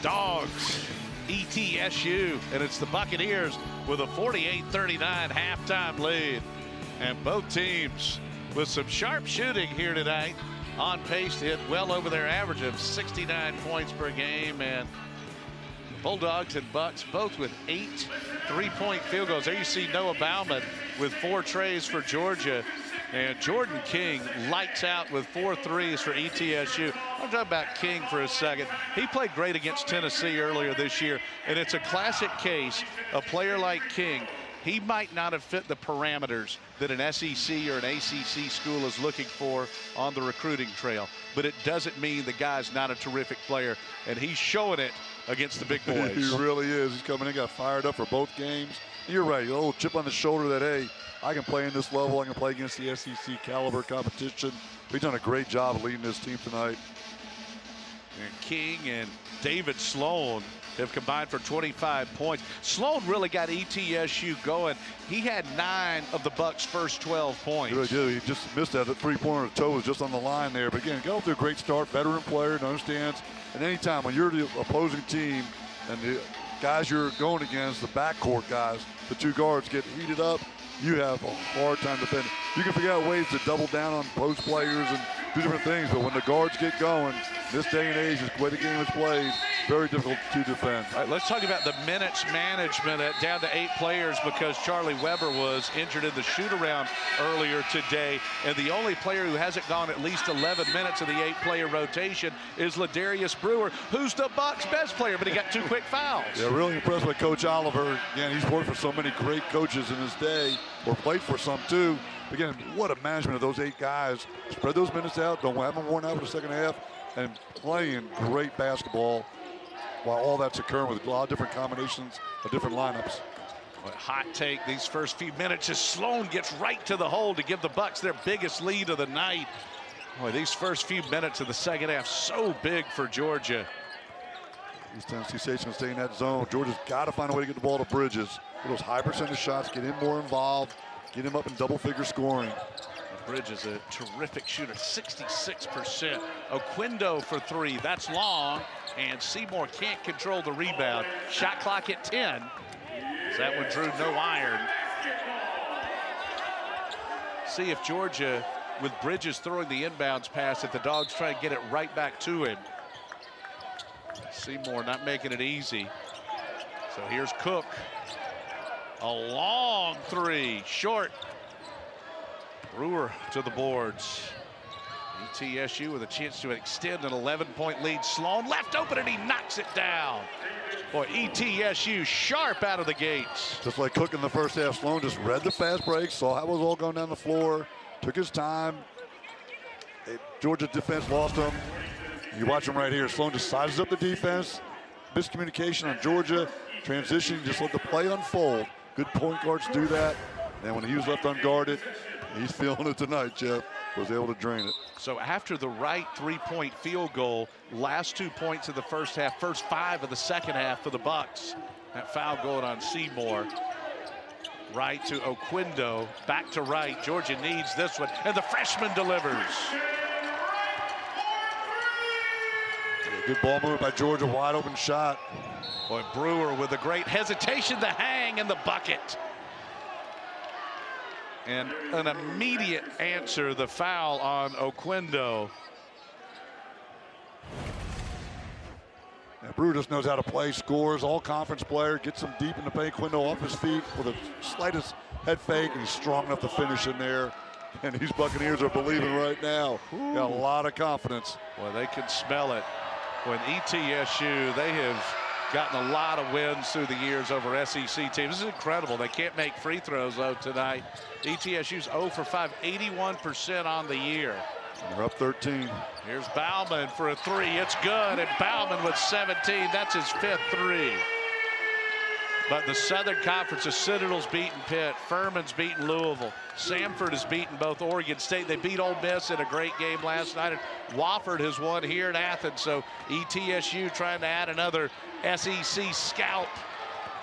Speaker 2: Dogs, ETSU, and it's the Buccaneers with a 48-39 halftime lead. And both teams with some sharp shooting here tonight, on pace to hit well over their average of 69 points per game. And Bulldogs and Bucks both with 8 3-point field goals. There you see Noah Bauman with 4 trays for Georgia. And Jordan King lights out with 4 threes for ETSU. I'll talk about King for a second. He played great against Tennessee earlier this year. And it's a classic case, a player like King, he might not have fit the parameters that an SEC or an ACC school is looking for on the recruiting trail. But it doesn't mean the guy's not a terrific player. And he's showing it against the big boys.
Speaker 1: He really is. He's coming in, got fired up for both games. You're right, a little chip on the shoulder that, hey, I can play in this level. I can play against the SEC caliber competition. He's done a great job leading this team tonight.
Speaker 2: And King and David Sloan have combined for 25 points. Sloan really got ETSU going. He had 9 of the Bucks' first 12 points.
Speaker 1: He really did. He just missed that. The three-pointer toe was just on the line there. But again, got off to a great start. Veteran player and understands. And anytime when you're the opposing team and the guys you're going against, the backcourt guys, the 2 guards get heated up, you have a hard time defending. You can figure out ways to double down on post players and do different things, but when the guards get going, this day and age, the way the game is played, very difficult to defend.
Speaker 2: All right, let's talk about the minutes management down to 8 players because Charlie Weber was injured in the shoot-around earlier today, and the only player who hasn't gone at least 11 minutes of the 8-player rotation is Ladarius Brewer, who's the Bucks' best player, but he got 2 quick fouls.
Speaker 1: Yeah, really impressed with Coach Oliver. Again, he's worked for so many great coaches in his day, or played for some too. Again, what a management of those 8 guys. Spread those minutes out, don't have them worn out for the second half, and playing great basketball while all that's occurring with a lot of different combinations of different lineups.
Speaker 2: What hot take these first few minutes as Sloan gets right to the hole to give the Bucks their biggest lead of the night. Boy, these first few minutes of the second half so big for Georgia.
Speaker 1: East Tennessee State's going to stay in that zone. Georgia's got to find a way to get the ball to Bridges. Get those high percentage shots, get him more involved, get him up in double-figure scoring.
Speaker 2: Bridges a terrific shooter, 66%. Oquendo for 3, that's long, and Seymour can't control the rebound. Shot clock at 10. That one drew no iron. See if Georgia, with Bridges throwing the inbounds pass, if the Dogs try and get it right back to him. Seymour not making it easy. So here's Cook. A long 3, short. Brewer to the boards. ETSU with a chance to extend an 11-point lead. Sloan left open and he knocks it down. Boy, ETSU sharp out of the gates.
Speaker 1: Just like Cook in the first half, Sloan just read the fast break, saw how it was all going down the floor, took his time. Georgia defense lost him. You watch him right here. Sloan just sizes up the defense. Miscommunication on Georgia. Transition, just let the play unfold. Good point guards do that. And when he was left unguarded, he's feeling it tonight, Jeff. Was able to drain it.
Speaker 2: So after the Wright 3-point field goal, last 2 points of the first half, first 5 of the second half for the Bucks. That foul going on Seymour. Wright to Oquendo, back to Wright. Georgia needs this one, and the freshman delivers.
Speaker 1: Good ball move by Georgia, wide open shot.
Speaker 2: Boy, Brewer with a great hesitation, the hang and the bucket. And an immediate answer, the foul on Oquendo.
Speaker 1: And Brewer just knows how to play, scores, all-conference player, gets him deep in the paint. Oquendo off his feet with the slightest head fake, and he's strong enough to finish in there. And these Buccaneers are believing right now. Got a lot of confidence.
Speaker 2: Well, they can smell it. When ETSU, they have gotten a lot of wins through the years over SEC teams. This is incredible. They can't make free throws, though, tonight. ETSU's 0 for 5, 81% on the year.
Speaker 1: They're up 13.
Speaker 2: Here's Bauman for a 3. It's good, and Bauman with 17. That's his 5th 3. But the Southern Conference, the Citadel's beaten Pitt, Furman's beaten Louisville, Samford has beaten both Oregon State. They beat Ole Miss in a great game last night, and Wofford has won here in Athens. So ETSU trying to add another SEC scalp.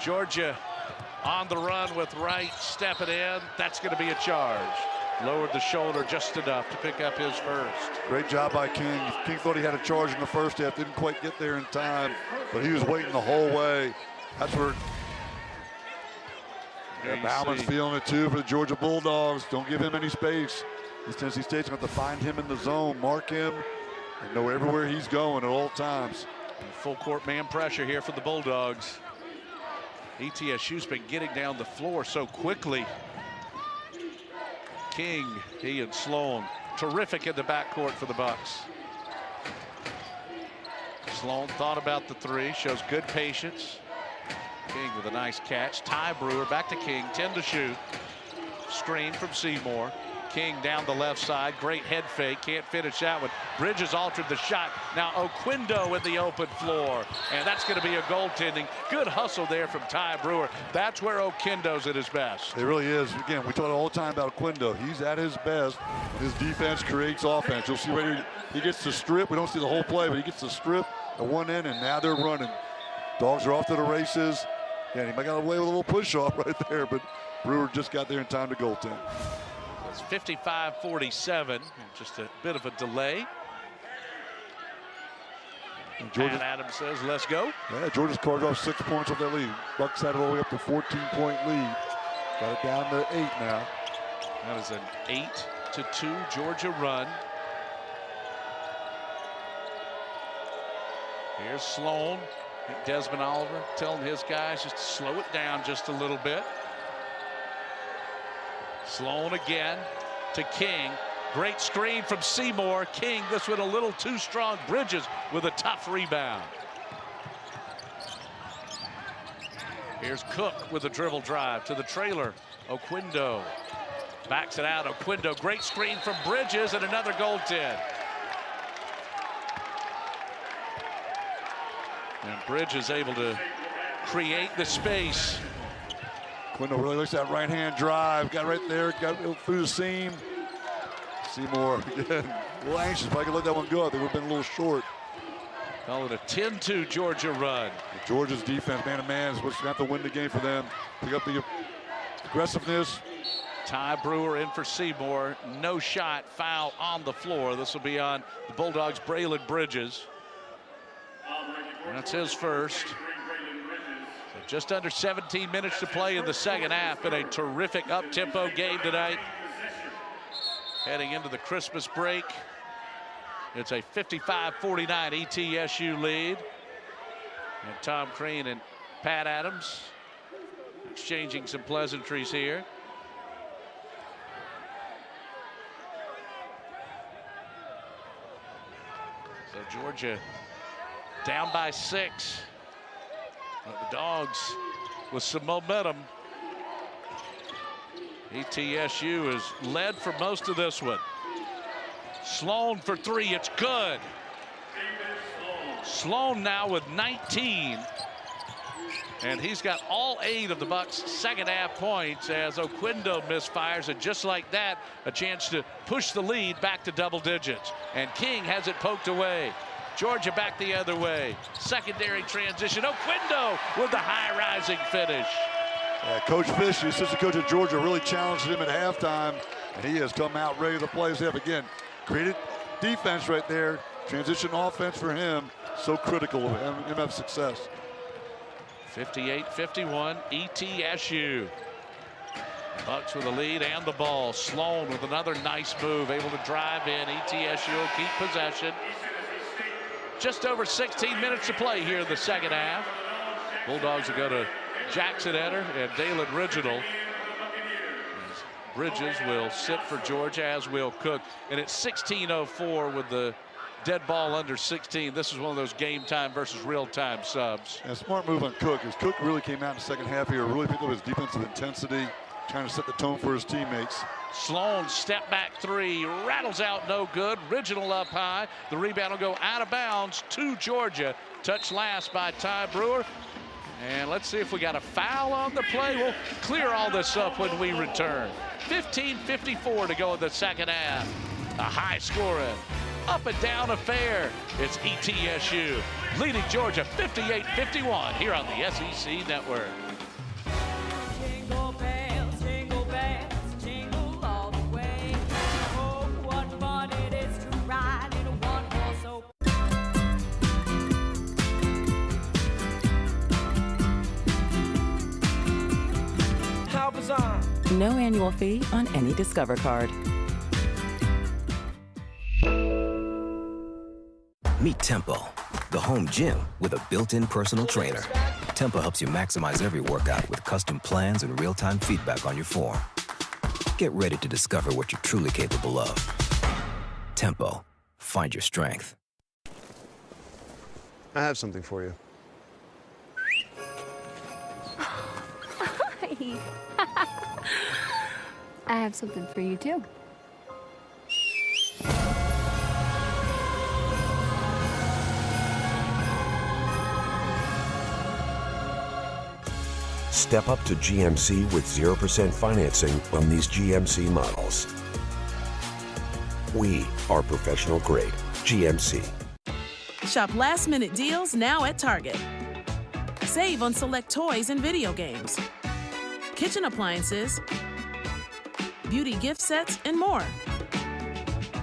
Speaker 2: Georgia on the run with Wright stepping in. That's going to be a charge. Lowered the shoulder just enough to pick up his first.
Speaker 1: Great job by King. King thought he had a charge in the first half, didn't quite get there in time, but he was waiting the whole way. That's where Bauman's feeling it too for the Georgia Bulldogs. Don't give him any space. East Tennessee State's going to have to find him in the zone, mark him, and know everywhere he's going at all times.
Speaker 2: And full court man pressure here for the Bulldogs. ETSU's been getting down the floor so quickly. King, he and Sloan, terrific in the backcourt for the Bucks. Sloan thought about the 3, shows good patience. King with a nice catch. Ty Brewer back to King, 10 to shoot. Screen from Seymour. King down the left side, great head fake, can't finish that one. Bridges altered the shot. Now Oquendo in the open floor, and that's going to be a goaltending. Good hustle there from Ty Brewer. That's where Oquendo's at his best.
Speaker 1: It really is. Again, we talk all the time about Oquendo. He's at his best. His defense creates offense. You'll see right here, he gets the strip. We don't see the whole play, but he gets the strip at one end, and now they're running. Dogs are off to the races. Yeah, he might got away with a little push-off right there, but Brewer just got there in time to goaltend.
Speaker 2: It's 55-47, just a bit of a delay. And Adams says, let's go.
Speaker 1: Yeah, Georgia's carved off 6 points off that lead. Bucks had it all the way up to 14-point lead. Got it down to 8 now.
Speaker 2: That is an 8-2 Georgia run. Here's Sloan. Desmond Oliver telling his guys just to slow it down just a little bit. Sloan again to King. Great screen from Seymour. King, this one a little too strong. Bridges with a tough rebound. Here's Cook with a dribble drive to the trailer. Oquindo backs it out. Oquindo, great screen from Bridges, and another goaltend. And Bridges able to create the space.
Speaker 1: Oquindo really looks at that right-hand drive. Got right there, got through the seam. Seymour again, a little anxious. If I could let that one go, they would have been a little short.
Speaker 2: Call it a 10-2 Georgia run.
Speaker 1: Georgia's defense, man-to-man, is what's going to have to win the game for them. Pick up the aggressiveness.
Speaker 2: Ty Brewer in for Seymour. No shot, foul on the floor. This will be on the Bulldogs' Braylon Bridges. That's his first. So just under 17 minutes to play in the second half in a terrific up-tempo game tonight. Heading into the Christmas break. It's a 55-49 ETSU lead. And Tom Crean and Pat Adams exchanging some pleasantries here. So Georgia down by 6. The Dogs with some momentum. ETSU is led for most of this one. Sloan for 3, it's good. Sloan now with 19. And he's got all 8 of the Bucks' second half points as Oquindo misfires, and just like that, a chance to push the lead back to double digits. And King has it poked away. Georgia back the other way. Secondary transition. Oquindo with the high rising finish.
Speaker 1: Coach Fish, the assistant coach of Georgia, really challenged him at halftime, and he has come out ready to play his half again. Created defense right there. Transition offense for him. So critical of him have success.
Speaker 2: 58-51 ETSU. Bucks with the lead and the ball. Sloan with another nice move, able to drive in. ETSU will keep possession. Just over 16 minutes to play here in the second half. Bulldogs will go to Jackson Eder and Dalen Riginal. Bridges will sit for Georgia, as will Cook. And it's 16:04 with the dead ball under 16. This is one of those game time versus real time subs.
Speaker 1: And a smart move on Cook, as Cook really came out in the second half here, really picked up his defensive intensity, trying to set the tone for his teammates.
Speaker 2: Sloan step back 3, rattles out, no good. Riginal up high. The rebound will go out of bounds to Georgia. Touch last by Ty Brewer. And let's see if we got a foul on the play. We'll clear all this up when we return. 15:54 to go in the second half. A high scoring, up and down affair. It's ETSU leading Georgia 58-51 here on the SEC Network.
Speaker 8: No annual fee on any Discover card.
Speaker 6: Meet Tempo, the home gym with a built-in personal trainer. Tempo helps you maximize every workout with custom plans and real-time feedback on your form. Get ready to discover what you're truly capable of. Tempo, find your strength.
Speaker 7: I have something for you.
Speaker 9: I have something for you too.
Speaker 25: Step up to GMC with 0% financing on these GMC models. We are professional grade GMC.
Speaker 11: Shop last-minute deals now at Target.
Speaker 7: Save on select toys and video games, kitchen appliances, beauty gift sets, and more.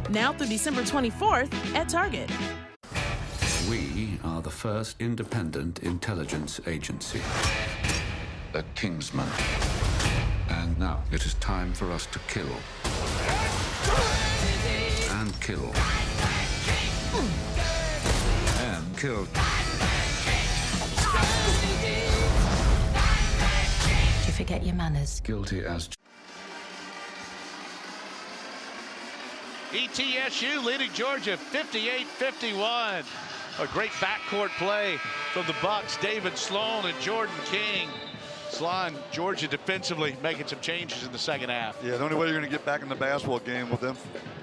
Speaker 7: Now through December 24th at Target.
Speaker 10: We are the first independent intelligence agency. A Kingsman. And now it is time for us to kill. And kill. And kill.
Speaker 8: You forget your manners.
Speaker 10: Guilty as...
Speaker 2: ETSU leading Georgia 58-51. A great backcourt play from the Bucks. David Sloan and Jordan King. Sloan, Georgia defensively making some changes in the second half.
Speaker 1: Yeah, the only way you're going to get back in the basketball game with them,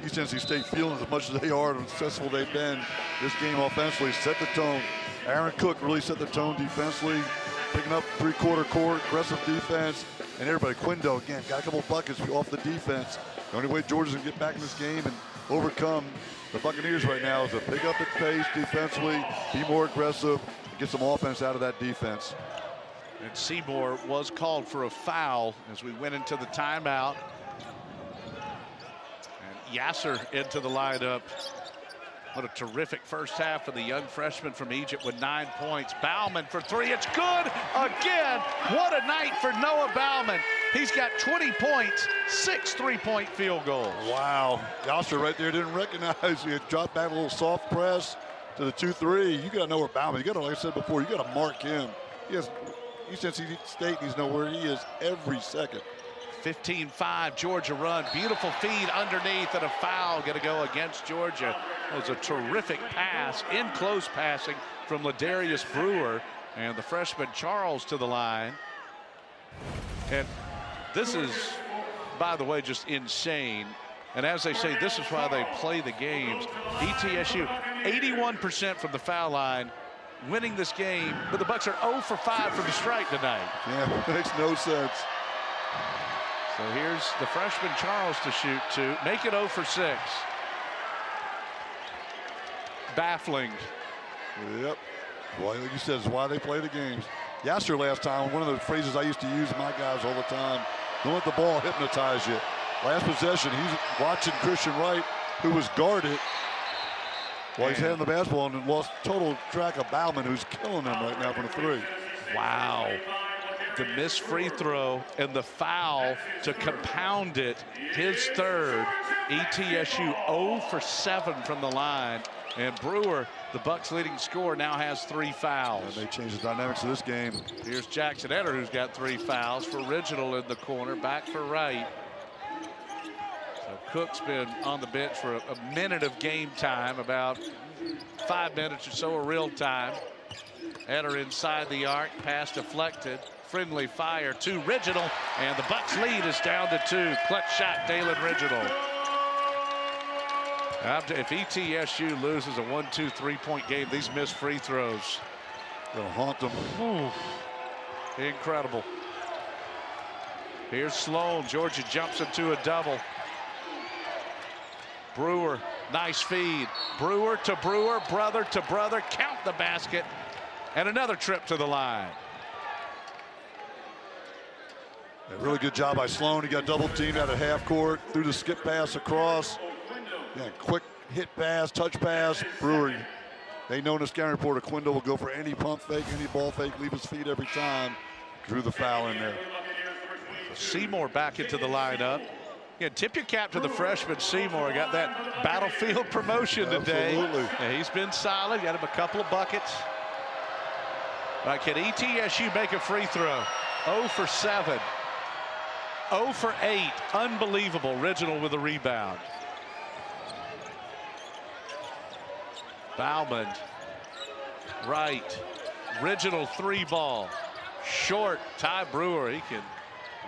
Speaker 1: East NC State feeling as much as they are and successful they've been, this game offensively set the tone. Aaron Cook really set the tone defensively, picking up three-quarter court, aggressive defense, and everybody. Quindo, again, got a couple buckets off the defense. The only way Georgia's going to get back in this game and overcome the Buccaneers right now is to pick up the pace defensively, be more aggressive, and get some offense out of that defense.
Speaker 2: And Seymour was called for a foul as we went into the timeout. And Yasser into the lineup. What a terrific first half for the young freshman from Egypt with 9 points. Bauman for three. It's good again. What a night for Noah Bauman. He's got 20 points, 6 3-point field goals.
Speaker 1: Wow. Yasser right there didn't recognize. He had dropped back a little soft press to the 2-3. You got to know where Bauman. You got to, like I said before, you got to mark him. He has East NC State needs to know where he is every second.
Speaker 2: 15-5 Georgia run. Beautiful feed underneath and a foul going to go against Georgia. It was a terrific pass, in close passing from Ladarius Brewer. And the freshman Charles to the line. And this is, by the way, just insane. And as they say, this is why they play the games. ETSU 81% from the foul line, winning this game, but the Bucks are 0 for 5 from the strike tonight.
Speaker 1: Yeah, makes no sense.
Speaker 2: So here's the freshman Charles to shoot two, make it 0 for 6. Baffling.
Speaker 1: Yep. Well, like you said, it's why they play the games. Yasser last time, one of the phrases I used to use with my guys all the time, don't let the ball hypnotize you. Last possession, he's watching Christian Wright, who was guarded while he's handling the basketball, and lost total track of Bauman, who's killing him right now from the three.
Speaker 2: Wow. The missed free throw and the foul to compound it. His third. ETSU 0 for 7 from the line. And Brewer, the Bucks' leading scorer, now has 3 fouls.
Speaker 1: And they changed the dynamics of this game.
Speaker 2: Here's Jackson Etter, who's got 3 fouls for Original in the corner. Back for Wright. So Cook's been on the bench for a minute of game time, about 5 minutes or so of real time. Etter inside the arc, pass deflected. Friendly fire to Original, and the Bucks lead is down to 2. Clutch shot, Dalen Original. If ETSU loses a 1-2 3-point game, these missed free throws,
Speaker 1: they'll haunt them.
Speaker 2: Ooh, incredible. Here's Sloan. Georgia jumps into a double. Brewer, nice feed. Brewer to Brewer, brother to brother. Count the basket, and another trip to the line.
Speaker 1: A really good job by Sloan. He got double teamed out of half court, threw the skip pass across. Yeah, quick hit pass, touch pass. Brewer, they know in the scouting report, Quindo will go for any pump fake, any ball fake, leave his feet every time. Drew the foul in there.
Speaker 2: Seymour back into the lineup. Yeah, tip your cap to the freshman Seymour. Got that battlefield promotion today.
Speaker 1: Absolutely.
Speaker 2: Yeah, he's been solid. Got him a couple of buckets. All right, can ETSU make a free throw? 0 for 7. 0 for 8. Unbelievable. Original with a rebound. Bauman. Right. Original 3 ball. Short. Ty Brewer. He can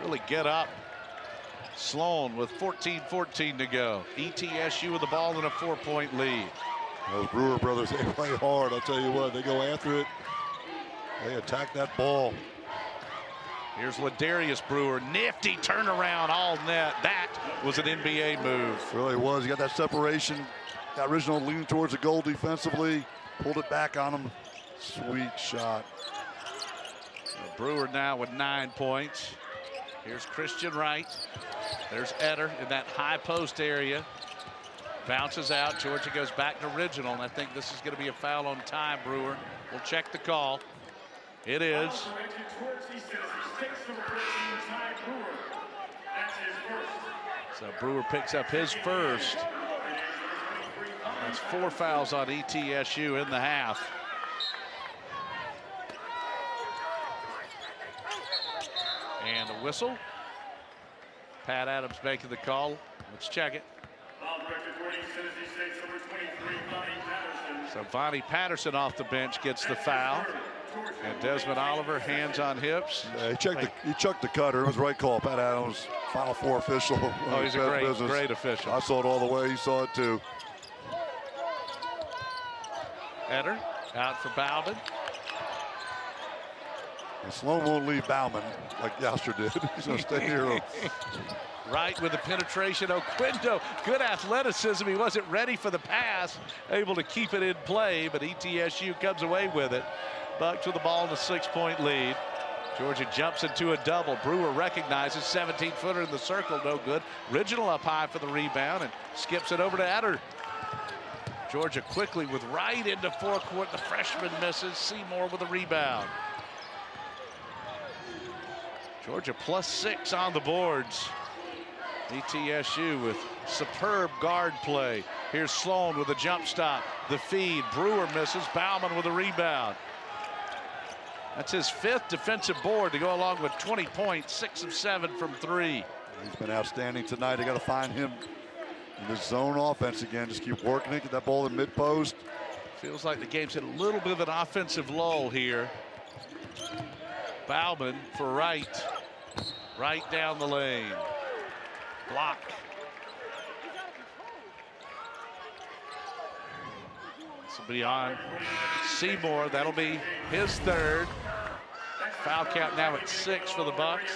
Speaker 2: really get up. Sloan with 14-14 to go. ETSU with the ball in a 4-point lead.
Speaker 1: Those Brewer brothers, they play hard. I'll tell you what, they go after it. They attack that ball.
Speaker 2: Here's Ladarius Brewer. Nifty turnaround, all net. That was an NBA move.
Speaker 1: It really was. You got that separation. Got Original leaning towards the goal defensively. Pulled it back on him. Sweet shot.
Speaker 2: Brewer now with 9 points. Here's Christian Wright. There's Etter in that high post area. Bounces out. Georgia goes back to original, and I think this is going to be a foul on Ty Brewer. We'll check the call. It is. So Brewer picks up his first. That's 4 fouls on ETSU in the half. And a whistle. Pat Adams making the call. Let's check it. So Vonnie Patterson off the bench gets the foul. And Desmond Oliver, hands on hips.
Speaker 1: Yeah, he chucked the cutter. It was the right call. Pat Adams, Final Four official.
Speaker 2: Oh, he's a great official.
Speaker 1: I saw it all the way. He saw it too.
Speaker 2: Etter out for Bauman.
Speaker 1: And Sloan won't leave Bauman like Youster did. He's going to stay here.
Speaker 2: Right with the penetration. Oquendo, good athleticism. He wasn't ready for the pass, able to keep it in play, but ETSU comes away with it. Bucks with the ball in a 6-point lead. Georgia jumps into a double. Brewer recognizes 17-footer in the circle, no good. Original up high for the rebound and skips it over to Etter. Georgia quickly with Wright into forecourt. The freshman misses. Seymour with a rebound. Georgia +6 on the boards. ETSU with superb guard play. Here's Sloan with a jump stop. The feed. Brewer misses. Bauman with a rebound. That's his 5th defensive board to go along with 20 points, 6 of 7 from 3.
Speaker 1: He's been outstanding tonight. They got to find him in this zone offense again. Just keep working it. Get that ball in mid-post.
Speaker 2: Feels like the game's hit a little bit of an offensive lull here. Bauman for Wright. Right down the lane. Block. This will be on Seymour. That'll be his 3rd. Foul count now at 6 for the Bucks.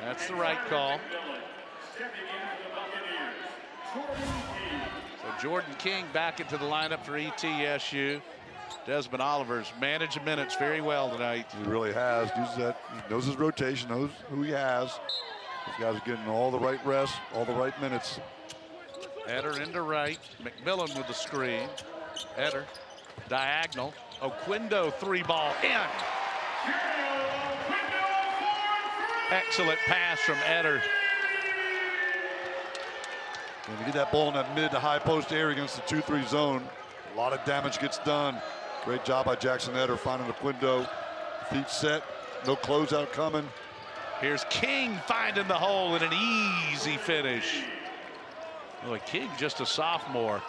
Speaker 2: That's the right call. So Jordan King back into the lineup for ETSU. Desmond Oliver's managed minutes very well tonight.
Speaker 1: He really has. He knows his rotation, knows who he has. These guys are getting all the right rests, all the right minutes.
Speaker 2: Etter into Wright. McMillan with the screen. Etter diagonal. Oquendo 3-ball in. Excellent pass from Etter.
Speaker 1: When you get that ball in that mid to high post area against the 2-3 zone, a lot of damage gets done. Great job by Jackson Etter finding the window. Feet set, no closeout coming.
Speaker 2: Here's King finding the hole and an easy finish. Boy, King just a sophomore.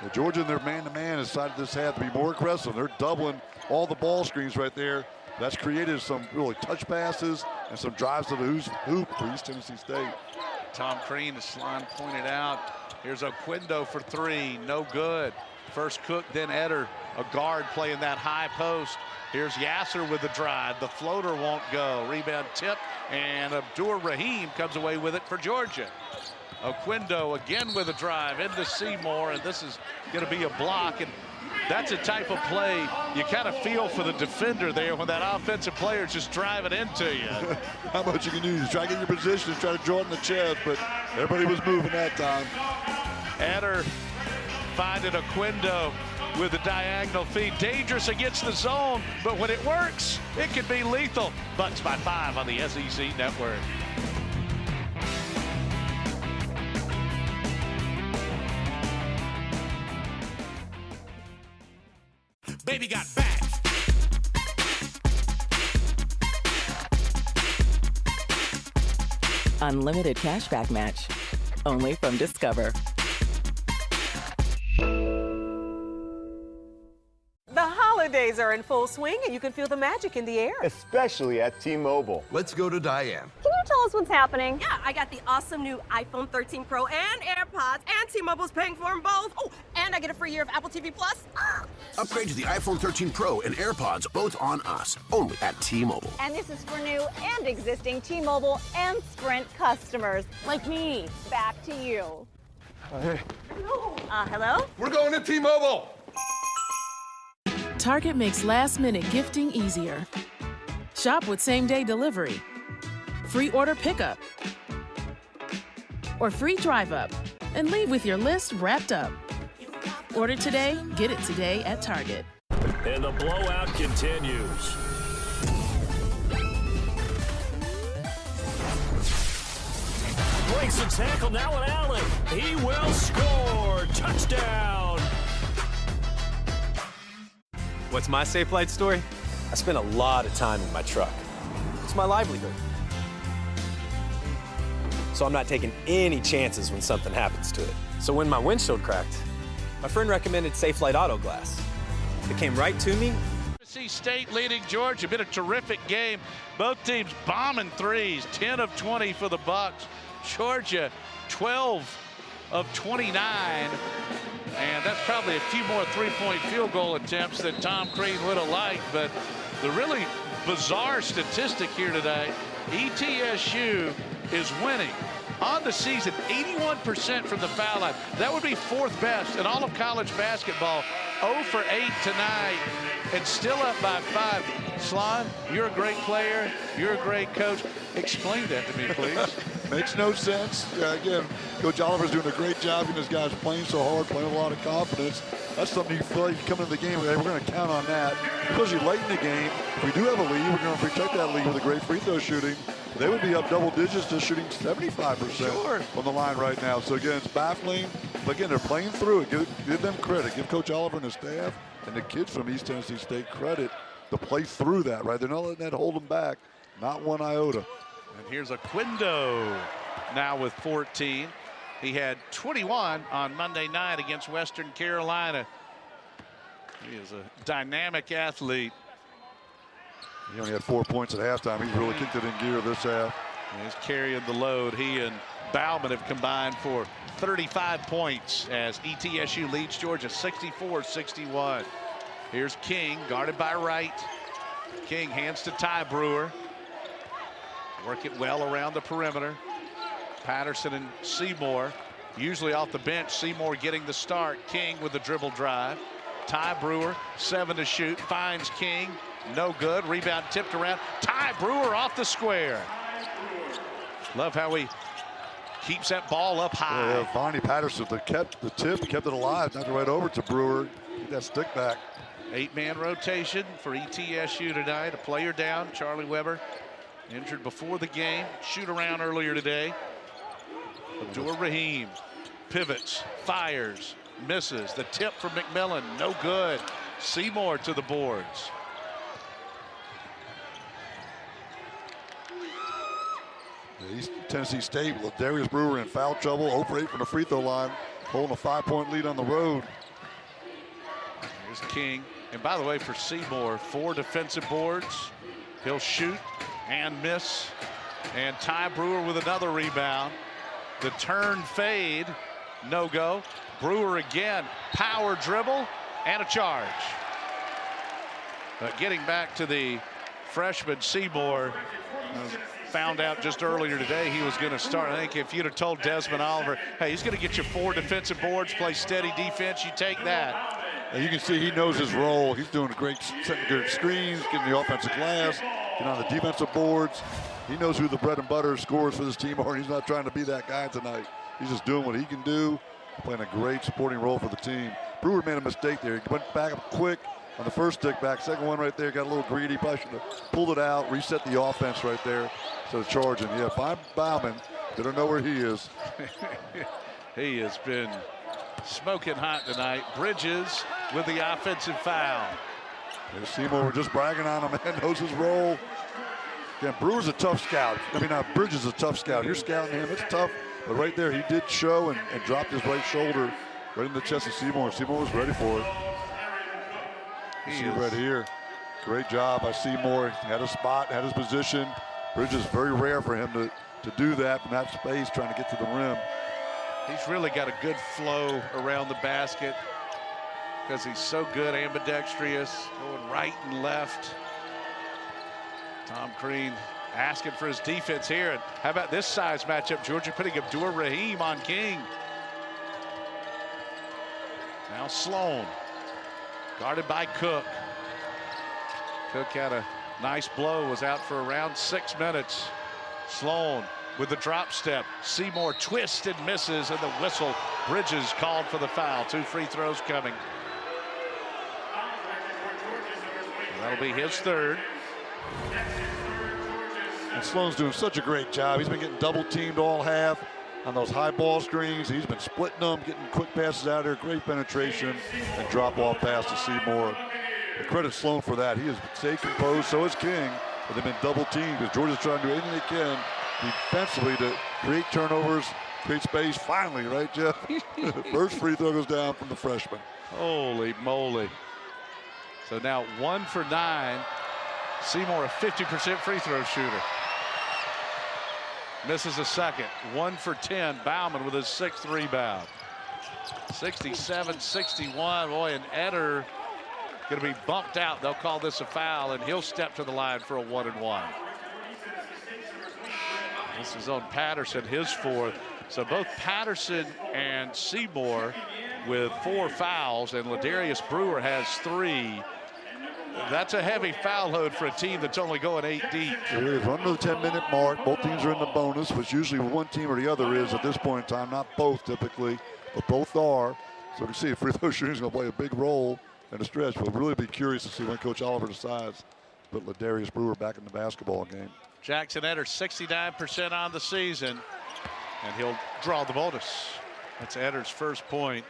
Speaker 1: Well, Georgia in their man-to-man decided this half to be more aggressive. They're doubling all the ball screens right there. That's created some really touch passes and some drives to the hoop for East Tennessee State.
Speaker 2: Tom Crean, as Slon pointed out. Here's Oquendo for 3, no good. First Cook, then Etter, a guard playing that high post. Here's Yasser with the drive. The floater won't go. Rebound tip, and Abdur Rahim comes away with it for Georgia. Oquendo again with a drive into Seymour, and this is going to be a block. And that's a type of play you kind of feel for the defender there when that offensive player is just driving into you.
Speaker 1: How much you can use? Try to get your position, try to draw it in the chest, but everybody was moving that time.
Speaker 2: Etter finding Oquendo with a diagonal feed. Dangerous against the zone, but when it works, it can be lethal. Bucks by 5 on the SEC Network.
Speaker 15: Baby got back.
Speaker 8: Unlimited cashback match. Only from Discover.
Speaker 11: The holidays are in full swing, and you can feel the magic in the air.
Speaker 13: Especially at T-Mobile.
Speaker 14: Let's go to Diane.
Speaker 16: Can you tell us what's happening?
Speaker 20: Yeah, I got the awesome new iPhone 13 Pro and AirPods, and T-Mobile's paying for them both. Oh, and I get a free year of Apple TV Plus.
Speaker 16: Upgrade to the iPhone 13 Pro and AirPods, both on us. Only at T-Mobile. And this is for new and existing T-Mobile and Sprint customers. Like me. Back to you.
Speaker 14: Hey.
Speaker 16: Hello?
Speaker 14: We're going to T-Mobile.
Speaker 7: Target makes last-minute gifting easier. Shop with same-day delivery, free order pickup, or free drive-up, and leave with your list wrapped up. Order today, get it today at Target.
Speaker 3: And the blowout continues. Breaks the tackle now, and Allen. He will score. Touchdown.
Speaker 29: What's my safe flight story? I spent a lot of time in my truck. It's my livelihood. So I'm not taking any chances when something happens to it. So when my windshield cracked, my friend recommended Safe Flight Auto Glass. It came right to me.
Speaker 2: Tennessee State leading Georgia. Been a terrific game. Both teams bombing threes. 10 of 20 for the Bucks. Georgia 12 of 29. And that's probably a few more three-point field goal attempts than Tom Crean would have liked. But the really bizarre statistic here today, ETSU is winning on the season 81% from the foul line. That would be fourth best in all of college basketball. 0 for 8 tonight and still up by 5. Slon, you're a great player. You're a great coach. Explain that to me, please.
Speaker 1: Makes no sense. Again, Coach Oliver's doing a great job, and his guys playing so hard, playing with a lot of confidence. That's something you feel like you come into the game, hey, we're going to count on that. Especially late in the game, if we do have a lead, we're going to protect that lead with a great free throw shooting. They would be up double digits, just shooting 75% on the line right now. So again, it's baffling. But again, they're playing through it. Give them credit. Give Coach Oliver and his staff and the kids from East Tennessee State credit to play through that, right? They're not letting that hold them back. Not one iota.
Speaker 2: And here's Quindo now with 14. He had 21 on Monday night against Western Carolina. He is a dynamic athlete.
Speaker 1: He only had 4 points at halftime. He's really kicked it in gear this half.
Speaker 2: He's carrying the load. He and Bauman have combined for 35 points as ETSU leads Georgia 64-61. Here's King, guarded by Wright. King hands to Ty Brewer. Work it well around the perimeter. Patterson and Seymour, usually off the bench. Seymour getting the start. King with the dribble drive. Ty Brewer, 7 to shoot, finds King. No good. Rebound tipped around. Ty Brewer off the square. Love how he keeps that ball up high.
Speaker 1: Yeah, Bonnie Patterson kept the tip, kept it alive. Knocked it right over to Brewer. Get that stick back.
Speaker 2: 8-man rotation for ETSU tonight. A player down, Charlie Weber, injured before the game. Shoot around earlier today. Abdur Rahim pivots, fires, misses. The tip from McMillan, no good. Seymour to the boards.
Speaker 1: East Tennessee State with Darius Brewer in foul trouble. 0 for 8 from the free throw line, holding a 5-point lead on the road.
Speaker 2: Here's King. And by the way, for Seymour, 4 defensive boards. He'll shoot and miss. And Ty Brewer with another rebound. The turn fade, no go. Brewer again, power dribble and a charge. But getting back to the freshman Seymour, found out just earlier today he was going to start. I think if you'd have told Desmond Oliver, hey, he's going to get you 4 defensive boards, play steady defense, you take that.
Speaker 1: And you can see he knows his role. He's doing a great, setting good screens, getting the offensive glass, getting on the defensive boards. He knows who the bread and butter scores for this team are, and he's not trying to be that guy tonight. He's just doing what he can do, playing a great supporting role for the team. Brewer made a mistake there. He went back up quick on the first stick back. Second one right there, got a little greedy. Probably should have pulled it out, reset the offense right there instead of charging. Yeah, find Bauman. They don't know where he is.
Speaker 2: He has been smoking hot tonight. Bridges with the offensive foul.
Speaker 1: Yeah, Seymour, we're just bragging on him, man. Knows his role. Again, Brewer's a tough scout. I mean, Bridges is a tough scout. You're scouting him. It's tough. But right there, he did show and dropped his right shoulder right in the chest of Seymour. Seymour was ready for it. See right here. Great job by Seymour. He had a spot, had his position. Bridges, very rare for him to do that from that space, trying to get to the rim.
Speaker 2: He's really got a good flow around the basket because he's so good, ambidextrous, going right and left. Tom Crean asking for his defense here. And how about this size matchup? Georgia putting Abdur Rahim on King. Now Sloan, guarded by Cook. Cook had a Nice blow, was out for around 6 minutes. Sloan with the drop step. Seymour twists and misses, and the whistle. Bridges called for the foul. 2 free throws coming. That'll be his third.
Speaker 1: And Sloan's doing such a great job. He's been getting double teamed all half on those high ball screens. He's been splitting them, getting quick passes out there, great penetration, and drop off pass to Seymour. The credit Sloan for that. He has stayed composed, so is King, but they've been double teamed because Georgia's trying to do anything they can defensively to create turnovers, create space. Finally, right, Jeff? First free throw goes down from the freshman.
Speaker 2: Holy moly. So now 1 for 9. Seymour, a 50% free throw shooter. Misses a second. 1 for 10. Bauman with his 6th rebound. 67-61. Boy, and Eder going to be bumped out. They'll call this a foul, and he'll step to the line for a 1-and-1. This is on Patterson, his 4th. So both Patterson and Seymour with 4 fouls, and Ladarius Brewer has 3. That's a heavy foul load for a team that's only going 8 deep.
Speaker 1: It is under the 10-minute mark. Both teams are in the bonus, which usually one team or the other is at this point in time. Not both typically, but both are. So you can see if free throw shooting is going to play a big role in the stretch. We'll really be curious to see when Coach Oliver decides to put Ladarius Brewer back in the basketball game.
Speaker 2: Jackson Eder 69% on the season, and he'll draw the bonus. That's Eder's first point,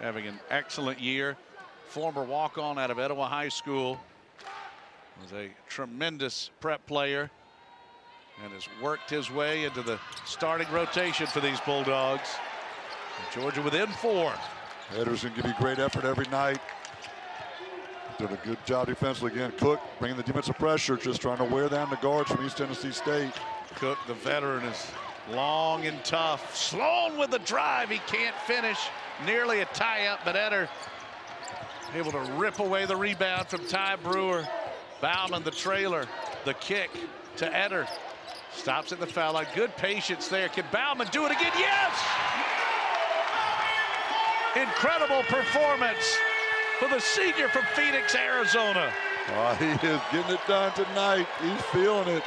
Speaker 2: having an excellent year. Former walk-on out of Etowah High School. Was a tremendous prep player and has worked his way into the starting rotation for these Bulldogs. And Georgia within 4.
Speaker 1: Eder's going to give you great effort every night. Did a good job defensively again. Cook bringing the defensive pressure, just trying to wear down the guards from East Tennessee State.
Speaker 2: Cook, the veteran, is long and tough. Sloan with the drive. He can't finish. Nearly a tie-up, but Eder able to rip away the rebound from Ty Brewer. Bauman, the trailer. The kick to Eder. Stops at the foul line. Good patience there. Can Bauman do it again? Yes! Incredible performance for the senior from Phoenix, Arizona.
Speaker 1: Oh, he is getting it done tonight. He's feeling it.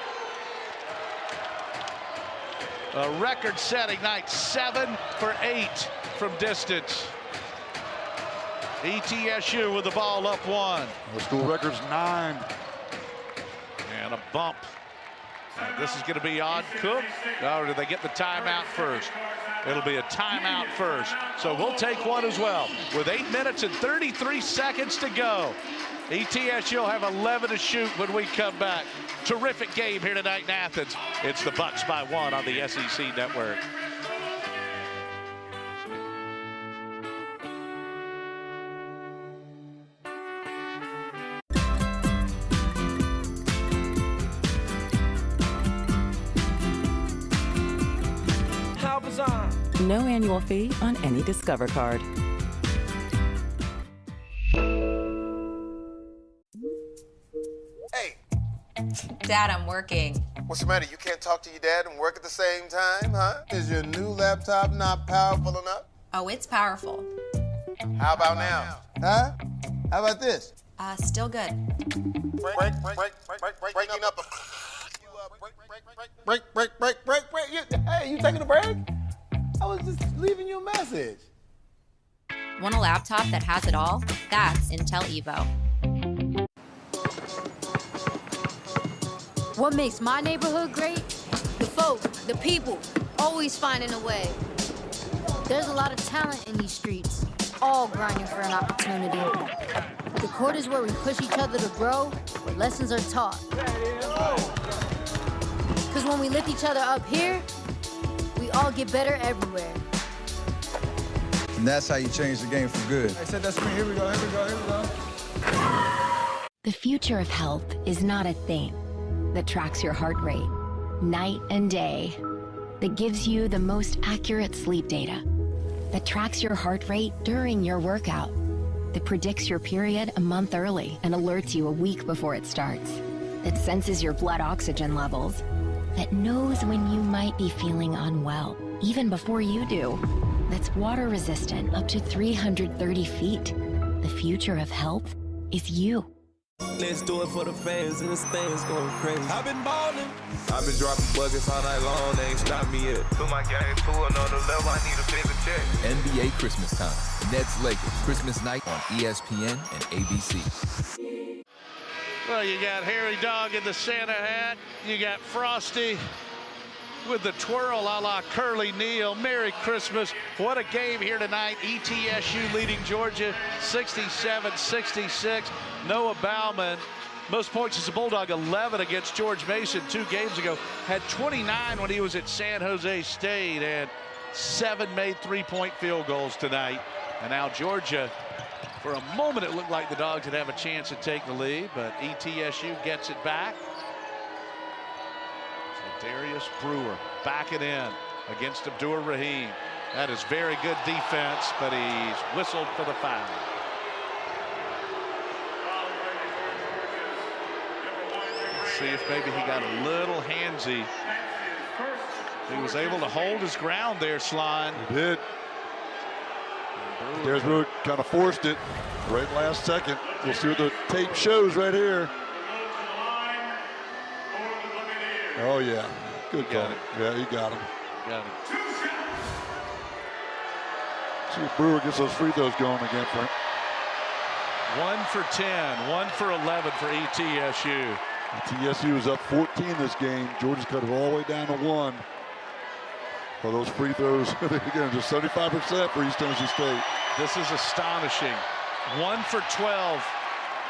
Speaker 2: A record-setting night. 7 for 8 from distance. ETSU with the ball up 1.
Speaker 1: The school record's 9.
Speaker 2: And a bump. And this is going to be on Cook. Or do they get the timeout first? It'll be a timeout first. So we'll take one as well. With 8 minutes and 33 seconds to go. ETSU will have 11 to shoot when we come back. Terrific game here tonight in Athens. It's the Bucks by 1 on the SEC Network.
Speaker 8: No annual fee on any Discover card.
Speaker 4: Hey.
Speaker 5: Dad, I'm working.
Speaker 4: What's the matter? You can't talk to your dad and work at the same time, huh? Is your new laptop not powerful enough?
Speaker 5: Oh, it's powerful.
Speaker 4: How about now? Huh? How about this?
Speaker 5: Still good.
Speaker 4: Breaking up. Break. Hey, you taking a break? I was just leaving you a message.
Speaker 5: Want a laptop that has it all? That's Intel Evo.
Speaker 12: What makes my neighborhood great? The folk, the people, always finding a way. There's a lot of talent in these streets, all grinding for an opportunity. The court is where we push each other to grow, where lessons are taught. Because when we lift each other up here, we all get better everywhere.
Speaker 14: And that's how you change the game for good.
Speaker 4: I said that's me. Here we go.
Speaker 17: The future of health is not a thing that tracks your heart rate night and day, that gives you the most accurate sleep data, that tracks your heart rate during your workout, that predicts your period a month early and alerts you a week before it starts, that senses your blood oxygen levels, that knows when you might be feeling unwell, even before you do, that's water resistant up to 330 feet. The future of health is you.
Speaker 18: Let's do it for the fans and the stands going crazy.
Speaker 19: I've been ballin'. I've been dropping buckets all night long. They ain't stopped me yet. Put my game to another level. I need a bigger check.
Speaker 21: NBA Christmas time. Nets Lakers Christmas night on ESPN and ABC.
Speaker 2: Well, you got Harry Dog in the Santa hat. You got Frosty with the twirl a la Curly Neal. Merry Christmas. What a game here tonight. ETSU leading Georgia 67-66. Noah Bauman, most points as a Bulldog, 11 against George Mason 2 games ago. Had 29 when he was at San Jose State, and 7 made 3-point field goals tonight. And now Georgia, for a moment it looked like the Dogs would have a chance to take the lead, but ETSU gets it back. Darius Brewer backing in against Abdur Rahim. That is very good defense, but he's whistled for the foul. Let's see if maybe he got a little handsy. He was able to hold his ground there, Slime.
Speaker 1: He did. Darius Brewer kind of forced it right last second. We'll see what the tape shows right here. Oh, yeah. Good call. Yeah, he got him.
Speaker 2: Got him.
Speaker 1: See if Brewer gets those free throws going again, Frank.
Speaker 2: 1 for 10, 1 for 11 for ETSU.
Speaker 1: ETSU is up 14 this game. Georgia's cut it all the way down to 1. For those free throws, again, just 75% for East Tennessee State.
Speaker 2: This is astonishing. 1 for 12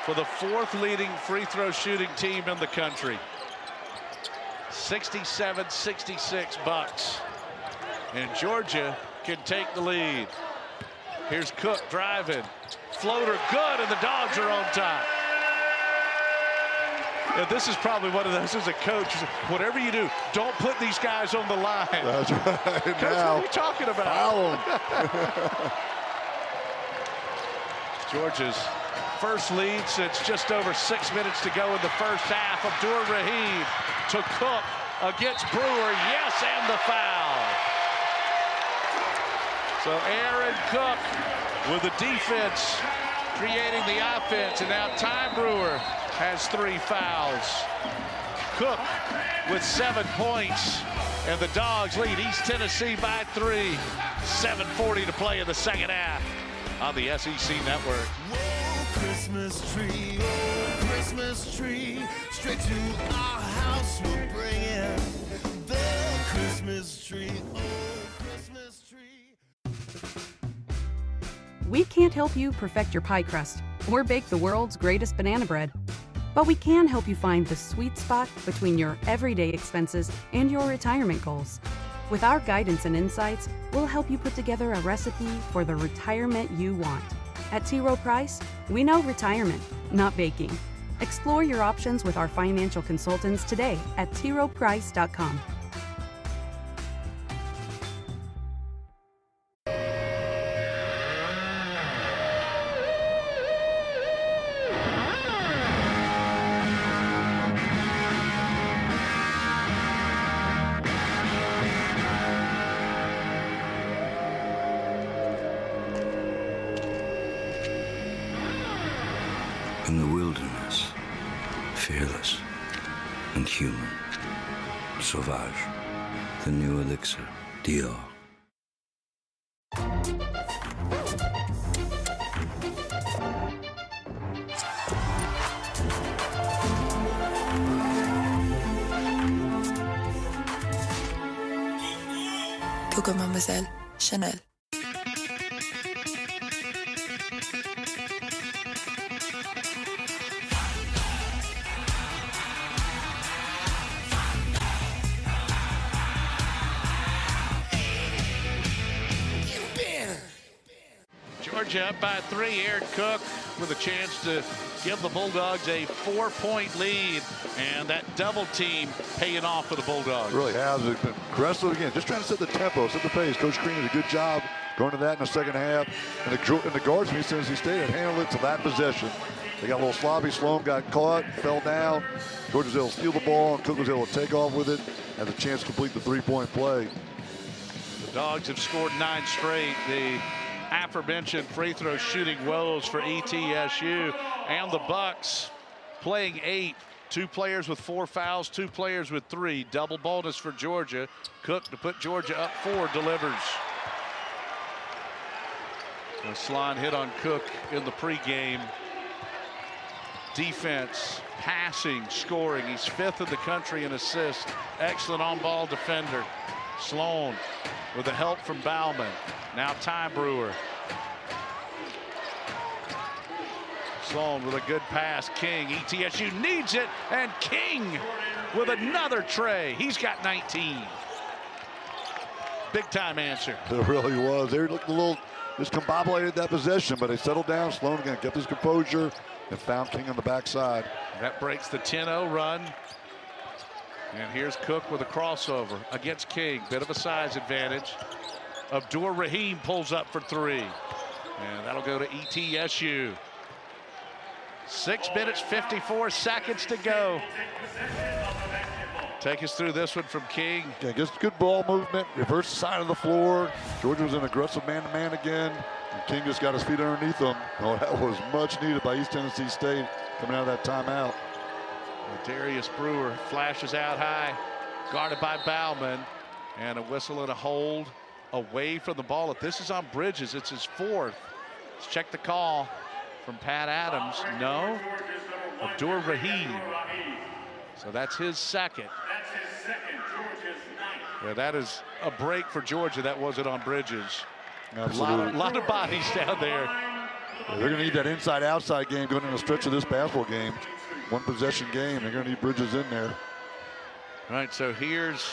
Speaker 2: for the 4th leading free throw shooting team in the country. 67-66 Bucks. And Georgia can take the lead. Here's Cook driving. Floater good, and the Dogs are on top. And this is probably one of those as a coach. Whatever you do, don't put these guys on the line.
Speaker 1: That's right.
Speaker 2: Coach,
Speaker 1: now,
Speaker 2: what are you talking about?
Speaker 1: Foul him.
Speaker 2: Georgia's first lead since just over 6 minutes to go in the first half. Abdur Rahim to Cook against Brewer. Yes, and the foul. So Aaron Cook with the defense creating the offense, and now Ty Brewer has 3 fouls. Cook with 7 points, and the Dogs lead East Tennessee by 3. 7:40 to play in the second half on the SEC Network.
Speaker 19: Christmas tree, oh Christmas tree, straight to our house we'll bring in the Christmas tree, oh Christmas tree.
Speaker 22: We can't help you perfect your pie crust or bake the world's greatest banana bread, but we can help you find the sweet spot between your everyday expenses and your retirement goals. With our guidance and insights, we'll help you put together a recipe for the retirement you want. At T. Rowe Price, we know retirement, not baking. Explore your options with our financial consultants today at troweprice.com.
Speaker 23: In the wilderness, fearless and human. Sauvage, the new elixir, Dior.
Speaker 24: Coco Mademoiselle, Chanel.
Speaker 2: Georgia up by 3. Aaron Cook with a chance to give the Bulldogs a 4-point lead, and that double team paying off for the Bulldogs.
Speaker 1: Really has. It's been aggressive again, just trying to set the tempo, set the pace. Coach Green did a good job going to that in the second half. And the guards from East Tennessee State had handled it to that possession. They got a little sloppy. Sloan got caught, fell down. Georgia was able to steal the ball, and Cook was able to take off with it, and the chance to complete the 3-point play.
Speaker 2: The Dogs have scored 9 straight. The aforementioned free throw shooting woes for ETSU, and the Bucks playing 8. 2 players with 4 fouls, 2 players with 3. Double bonus for Georgia. Cook to put Georgia up 4 delivers. A Sloan hit on Cook in the pregame. Defense, passing, scoring. He's 5th in the country in assists. Excellent on-ball defender. Sloan with the help from Bauman. Now Ty Brewer. Sloan with a good pass. King, ETSU needs it, and King with another tray. He's got 19. Big time answer.
Speaker 1: It really was. They looked a little discombobulated that possession, but they settled down. Sloan again kept his composure and found King on the backside.
Speaker 2: That breaks the 10-0 run. And here's Cook with a crossover against King. Bit of a size advantage. Abdur Rahim pulls up for 3. And that'll go to ETSU. 6 minutes, 54 seconds to go. Take us through this one from King.
Speaker 1: Yeah, just good ball movement, reverse side of the floor. Georgia was an aggressive man-to-man again. And King just got his feet underneath him. Oh, that was much needed by East Tennessee State coming out of that timeout.
Speaker 2: Darius Brewer flashes out high, guarded by Bauman, and a whistle and a hold away from the ball. If this is on Bridges, it's his 4th. Let's check the call from Pat Adams. No, Abdur Rahim. So that's his 2nd. Yeah, that is a break for Georgia. That wasn't on Bridges.
Speaker 1: Absolutely.
Speaker 2: A lot of bodies down there.
Speaker 1: Yeah, they're going to need that inside-outside game going in the stretch of this basketball game. 1 possession game. They're going to need Bridges in there.
Speaker 2: All right, so here's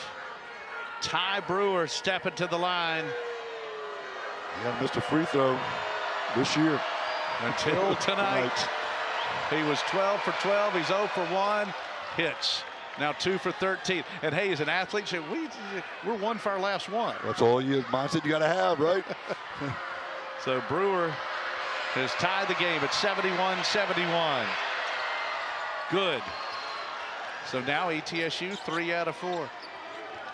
Speaker 2: Ty Brewer stepping to the line.
Speaker 1: He hasn't missed a free throw this year.
Speaker 2: Until tonight. He was 12 for 12. He's 0 for 1. Hits. Now 2 for 13. And hey, as an athlete, we're 1 for our last 1.
Speaker 1: That's all mindset you got to have, right?
Speaker 2: So Brewer has tied the game at 71-71. Good. So now ETSU 3 out of 4.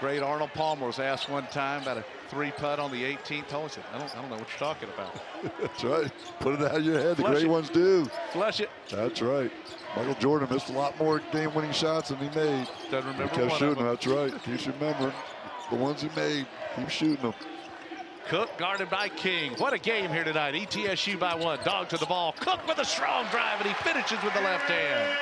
Speaker 2: Great Arnold Palmer was asked one time about a 3-putt on the 18th hole. He said, I don't know what you're talking about.
Speaker 1: That's right. Put it out of your head. The
Speaker 2: Flush
Speaker 1: great
Speaker 2: it.
Speaker 1: ones do.
Speaker 2: Flush it.
Speaker 1: That's right. Michael Jordan missed a lot more game-winning shots than he made.
Speaker 2: Doesn't remember
Speaker 1: he kept
Speaker 2: one
Speaker 1: shooting
Speaker 2: of them.
Speaker 1: That's right. Keeps remembering the ones he made. Keep shooting them.
Speaker 2: Cook guarded by King. What a game here tonight. ETSU by 1. Dog to the ball. Cook with a strong drive, and he finishes with the left hand.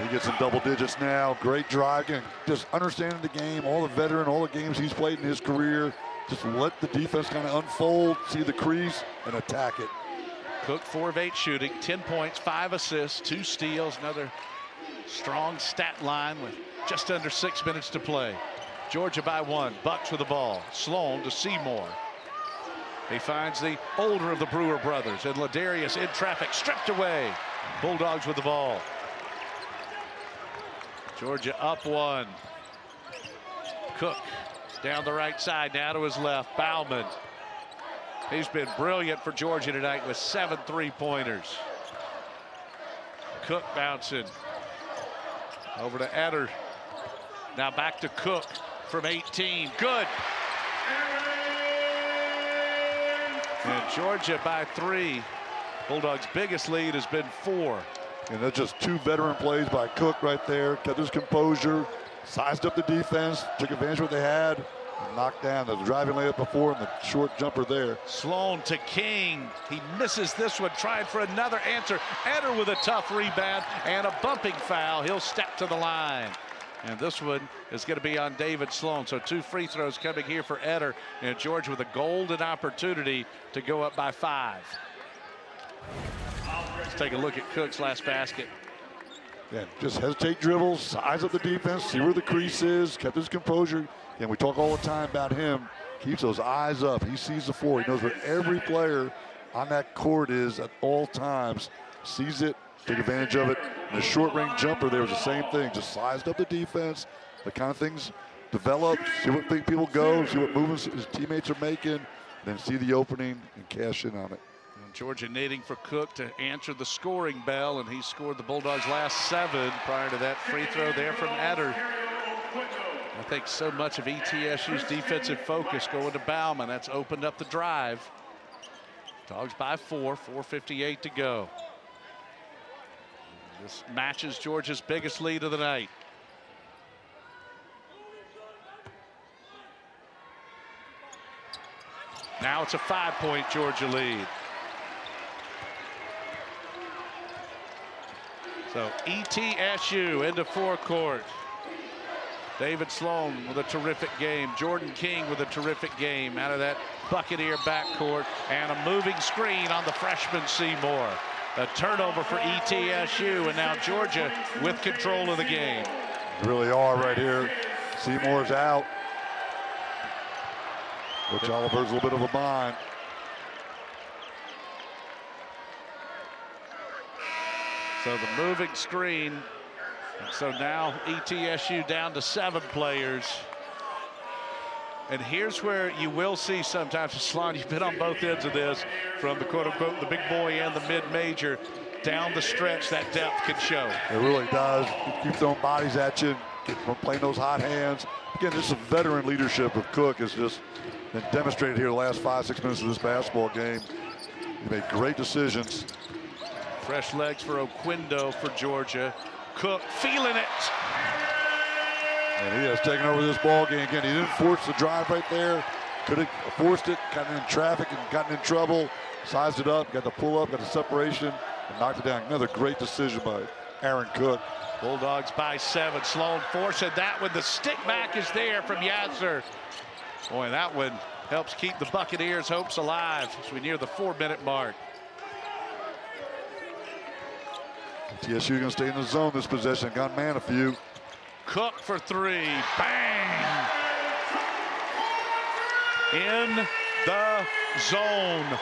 Speaker 1: He gets in double digits now. Great driving. Just understanding the game. All the veteran, all the games he's played in his career. Just let the defense kind of unfold, see the crease, and attack it.
Speaker 2: Cook 4 of 8 shooting, 10 points, 5 assists, 2 steals, another strong stat line with just under 6 minutes to play. Georgia by 1. Bucks with the ball. Sloan to Seymour. He finds the older of the Brewer brothers, and Ladarius in traffic, stripped away. Bulldogs with the ball. Georgia up 1. Cook down the right side, now to his left. Bauman. He's been brilliant for Georgia tonight with 7 3-pointers. Cook bouncing. Over to Eder. Now back to Cook from 18. Good. And Georgia by 3. Bulldogs' biggest lead has been 4.
Speaker 1: And that's just 2 veteran plays by Cook right there. Kept his composure, sized up the defense, took advantage of what they had, and knocked down the driving layup before and the short jumper there.
Speaker 2: Sloan to King. He misses this one, trying for another answer. Eder with a tough rebound and a bumping foul. He'll step to the line. And this one is going to be on David Sloan. So 2 free throws coming here for Eder. And Georgia with a golden opportunity to go up by 5. Let's take a look at Cook's last basket.
Speaker 1: Yeah, just hesitate dribbles, size up the defense, see where the crease is, kept his composure. And we talk all the time about him. Keeps those eyes up. He sees the floor. He knows where every player on that court is at all times. Sees it, take advantage of it. And the short range jumper there was the same thing. Just sized up the defense. The kind of things develop, see what people go, see what movements his teammates are making, then see the opening and cash in on it.
Speaker 2: Georgia needing for Cook to answer the scoring bell, and he scored the Bulldogs' last 7 prior to that free throw there from Eder. I think so much of ETSU's defensive focus going to Bauman. That's opened up the drive. Dogs by 4, 4:58 to go. This matches Georgia's biggest lead of the night. Now it's a 5-point Georgia lead. So ETSU into forecourt. David Sloan with a terrific game. Jordan King with a terrific game out of that Buccaneer backcourt. And a moving screen on the freshman Seymour. A turnover for ETSU, and now Georgia with control of the game.
Speaker 1: They really are right here. Seymour's out. Which Oliver's a little bit of a bind.
Speaker 2: So the moving screen. So now ETSU down to 7 players. And here's where you will see sometimes, Slon, you've been on both ends of this, from the quote-unquote the big boy and the mid-major, down the stretch, that depth can show.
Speaker 1: It really does. Keep throwing bodies at you, playing those hot hands. Again, this is veteran leadership of Cook has just been demonstrated here the last 5-6 minutes of this basketball game. He made great decisions.
Speaker 2: Fresh legs for Oquindo for Georgia. Cook feeling it.
Speaker 1: And he has taken over this ball game again. He didn't force the drive right there. Could have forced it, gotten in traffic and gotten in trouble. Sized it up, got the pull up, got the separation, and knocked it down. Another great decision by Aaron Cook.
Speaker 2: Bulldogs by 7. Sloan forcing that one. The stick back is there from Yasser. Boy, that one helps keep the Buccaneers' hopes alive as we near the 4-minute mark.
Speaker 1: TSU going to stay in the zone this possession. Got man a few.
Speaker 2: Cook for 3. Bang! In the zone.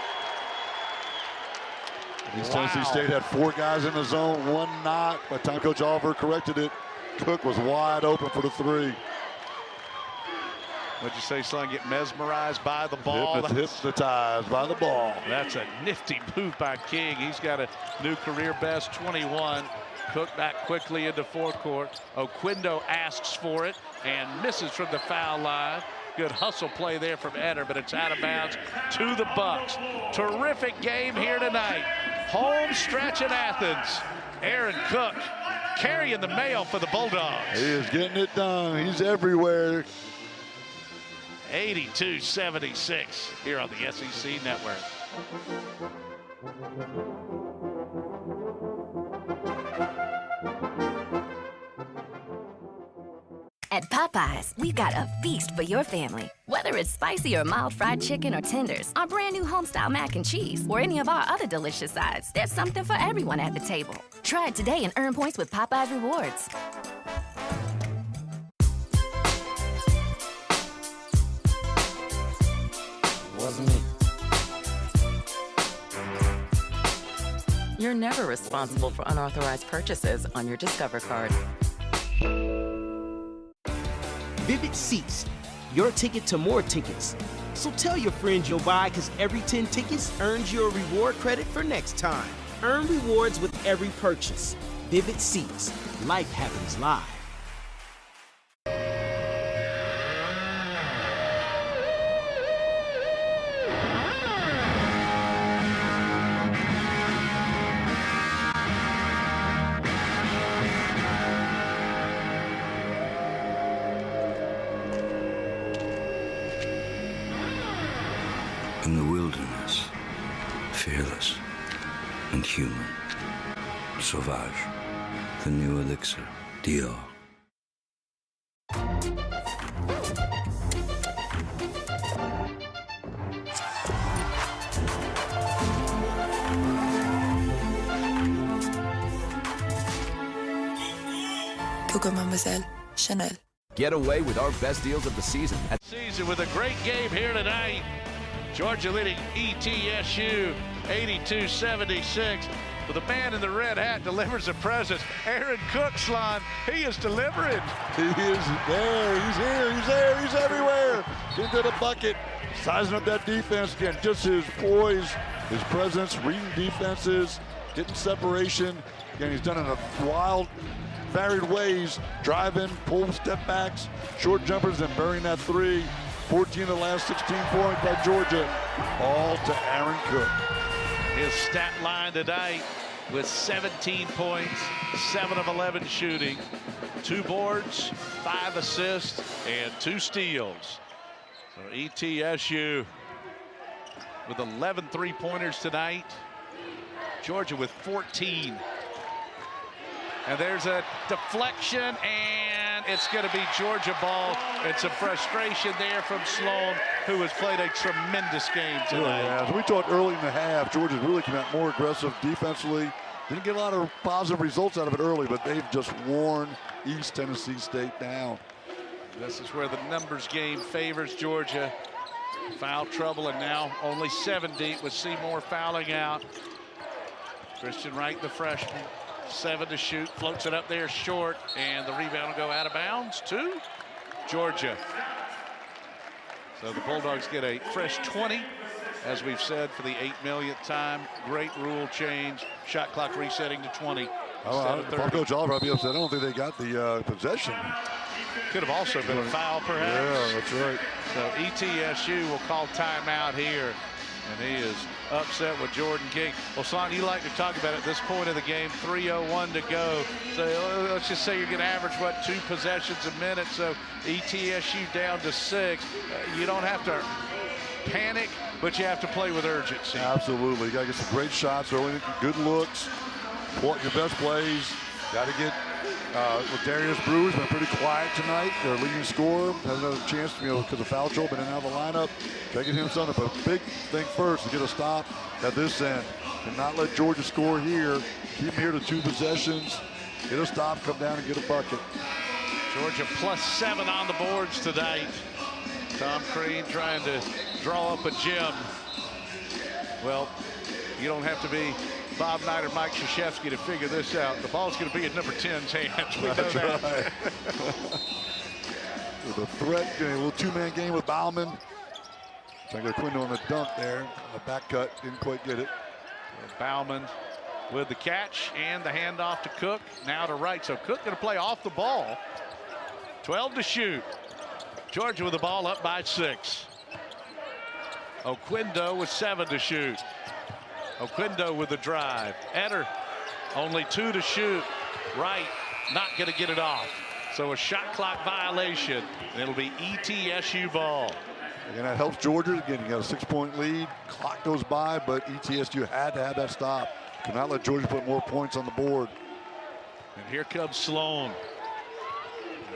Speaker 1: East Tennessee State had 4 guys in the zone, 1 not. By the time Coach Oliver corrected it, Cook was wide open for the 3.
Speaker 2: What'd you say, son? Get mesmerized by the ball?
Speaker 1: Hypnotized by the ball.
Speaker 2: That's a nifty move by King. He's got a new career best 21. Cook back quickly into forecourt. Oquindo asks for it and misses from the foul line. Good hustle play there from Eder, but it's out of bounds to the Bucks. Terrific game here tonight. Home stretch in Athens. Aaron Cook carrying the mail for the Bulldogs.
Speaker 1: He is getting it done. He's everywhere.
Speaker 2: 82-76 here on the SEC Network.
Speaker 6: At Popeyes, we've got a feast for your family. Whether it's spicy or mild fried chicken or tenders, our brand new homestyle mac and cheese, or any of our other delicious sides, there's something for everyone at the table. Try it today and earn points with Popeyes Rewards.
Speaker 8: Wasn't me. You're never responsible for unauthorized purchases on your Discover card.
Speaker 9: Vivid Seats, your ticket to more tickets. So tell your friends you'll buy, because every 10 tickets earns you a reward credit for next time. Earn rewards with every purchase. Vivid Seats, life happens live.
Speaker 23: In the wilderness, fearless and human. Sauvage, the new elixir, Dior.
Speaker 24: Coco Mademoiselle, Chanel.
Speaker 21: Get away with our best deals of the season.
Speaker 2: Season with a great game here tonight. Georgia leading ETSU 82-76. But the man in the red hat delivers a presence. Aaron Cook, Slon, he is delivering.
Speaker 1: He is there. He's here. He's there. He's everywhere. Into the bucket. Sizing up that defense again. Just his poise, his presence, reading defenses, getting separation. Again, he's done it in a wild, varied ways. Driving, pull step backs, short jumpers, and burying that 3. 14 of the last 16 points by Georgia. All to Aaron Cook.
Speaker 2: His stat line tonight, with 17 points, 7 of 11 shooting, 2 boards, 5 assists, and 2 steals. So ETSU with 11 3-pointers tonight. Georgia with 14. And there's a deflection, and it's going to be Georgia ball. And some frustration there from Sloan, who has played a tremendous game tonight.
Speaker 1: Yeah, as we talked early in the half, Georgia's really come out more aggressive defensively. Didn't get a lot of positive results out of it early, but they've just worn East Tennessee State down.
Speaker 2: This is where the numbers game favors Georgia. Foul trouble, and now only 7 deep with Seymour fouling out. Christian Wright, the freshman, 7 to shoot, floats it up there short, and the rebound will go out of bounds to Georgia. So the Bulldogs get a fresh 20, as we've said, for the 8 millionth time. Great rule change. Shot clock resetting to 20.
Speaker 1: If I'm Coach Oliver, I'd be upset. I don't think they got the possession.
Speaker 2: Could have also been a foul, perhaps.
Speaker 1: Yeah, that's right.
Speaker 2: So ETSU will call timeout here, and he is upset with Jordan King. Well, Son, you like to talk about at this point of the game, 3:01 to go. So let's just say you're going to average, what, 2 possessions a minute. So ETSU down to 6. You don't have to panic, but you have to play with urgency.
Speaker 1: Absolutely. You got to get some great shots early, good looks, your best plays. Got to get Darius Brewer's been pretty quiet tonight. Their leading scorer has another chance, because of foul trouble, but in and out of the lineup. Try to get him something, but big thing first to get a stop at this end. And not let Georgia score here. Keep them here to 2 possessions. Get a stop, come down and get a bucket.
Speaker 2: Georgia +7 on the boards tonight. Tom Crean trying to draw up a gem. Well, you don't have to be Bob Knight or Mike Krzyzewski to figure this out. The ball's going to be in number 10's hands. We know that.
Speaker 1: Right. With a threat, a little 2-man game with Bauman. Trying to get Quindo on the dump there. On the back cut, didn't quite get it.
Speaker 2: Bauman with the catch and the handoff to Cook. Now to Wright. So Cook going to play off the ball. 12 to shoot. Georgia with the ball up by 6. Oquendo with 7 to shoot. Oquendo with the drive. Eder only 2 to shoot. Wright not going to get it off. So a shot clock violation, and it'll be ETSU ball.
Speaker 1: And that helps Georgia. Again, you got a 6-point lead. Clock goes by, but ETSU had to have that stop. Could not let Georgia put more points on the board.
Speaker 2: And here comes Sloan.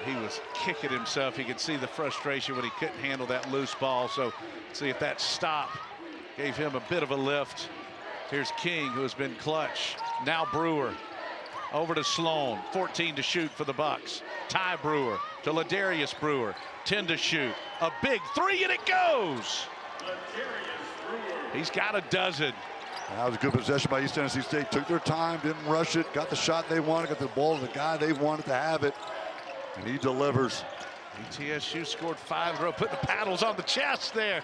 Speaker 2: He was kicking himself. He could see the frustration when he couldn't handle that loose ball. So see if that stop gave him a bit of a lift. Here's King, who has been clutch. Now Brewer over to Sloan. 14 to shoot for the Bucks. Ty Brewer to Ladarius Brewer. 10 to shoot. A big 3, and it goes. He's got a dozen.
Speaker 1: That was a good possession by East Tennessee State. Took their time, didn't rush it, got the shot they wanted, got the ball to the guy they wanted to have it, and he delivers.
Speaker 2: ETSU scored 5 in a row, putting the paddles on the chest there.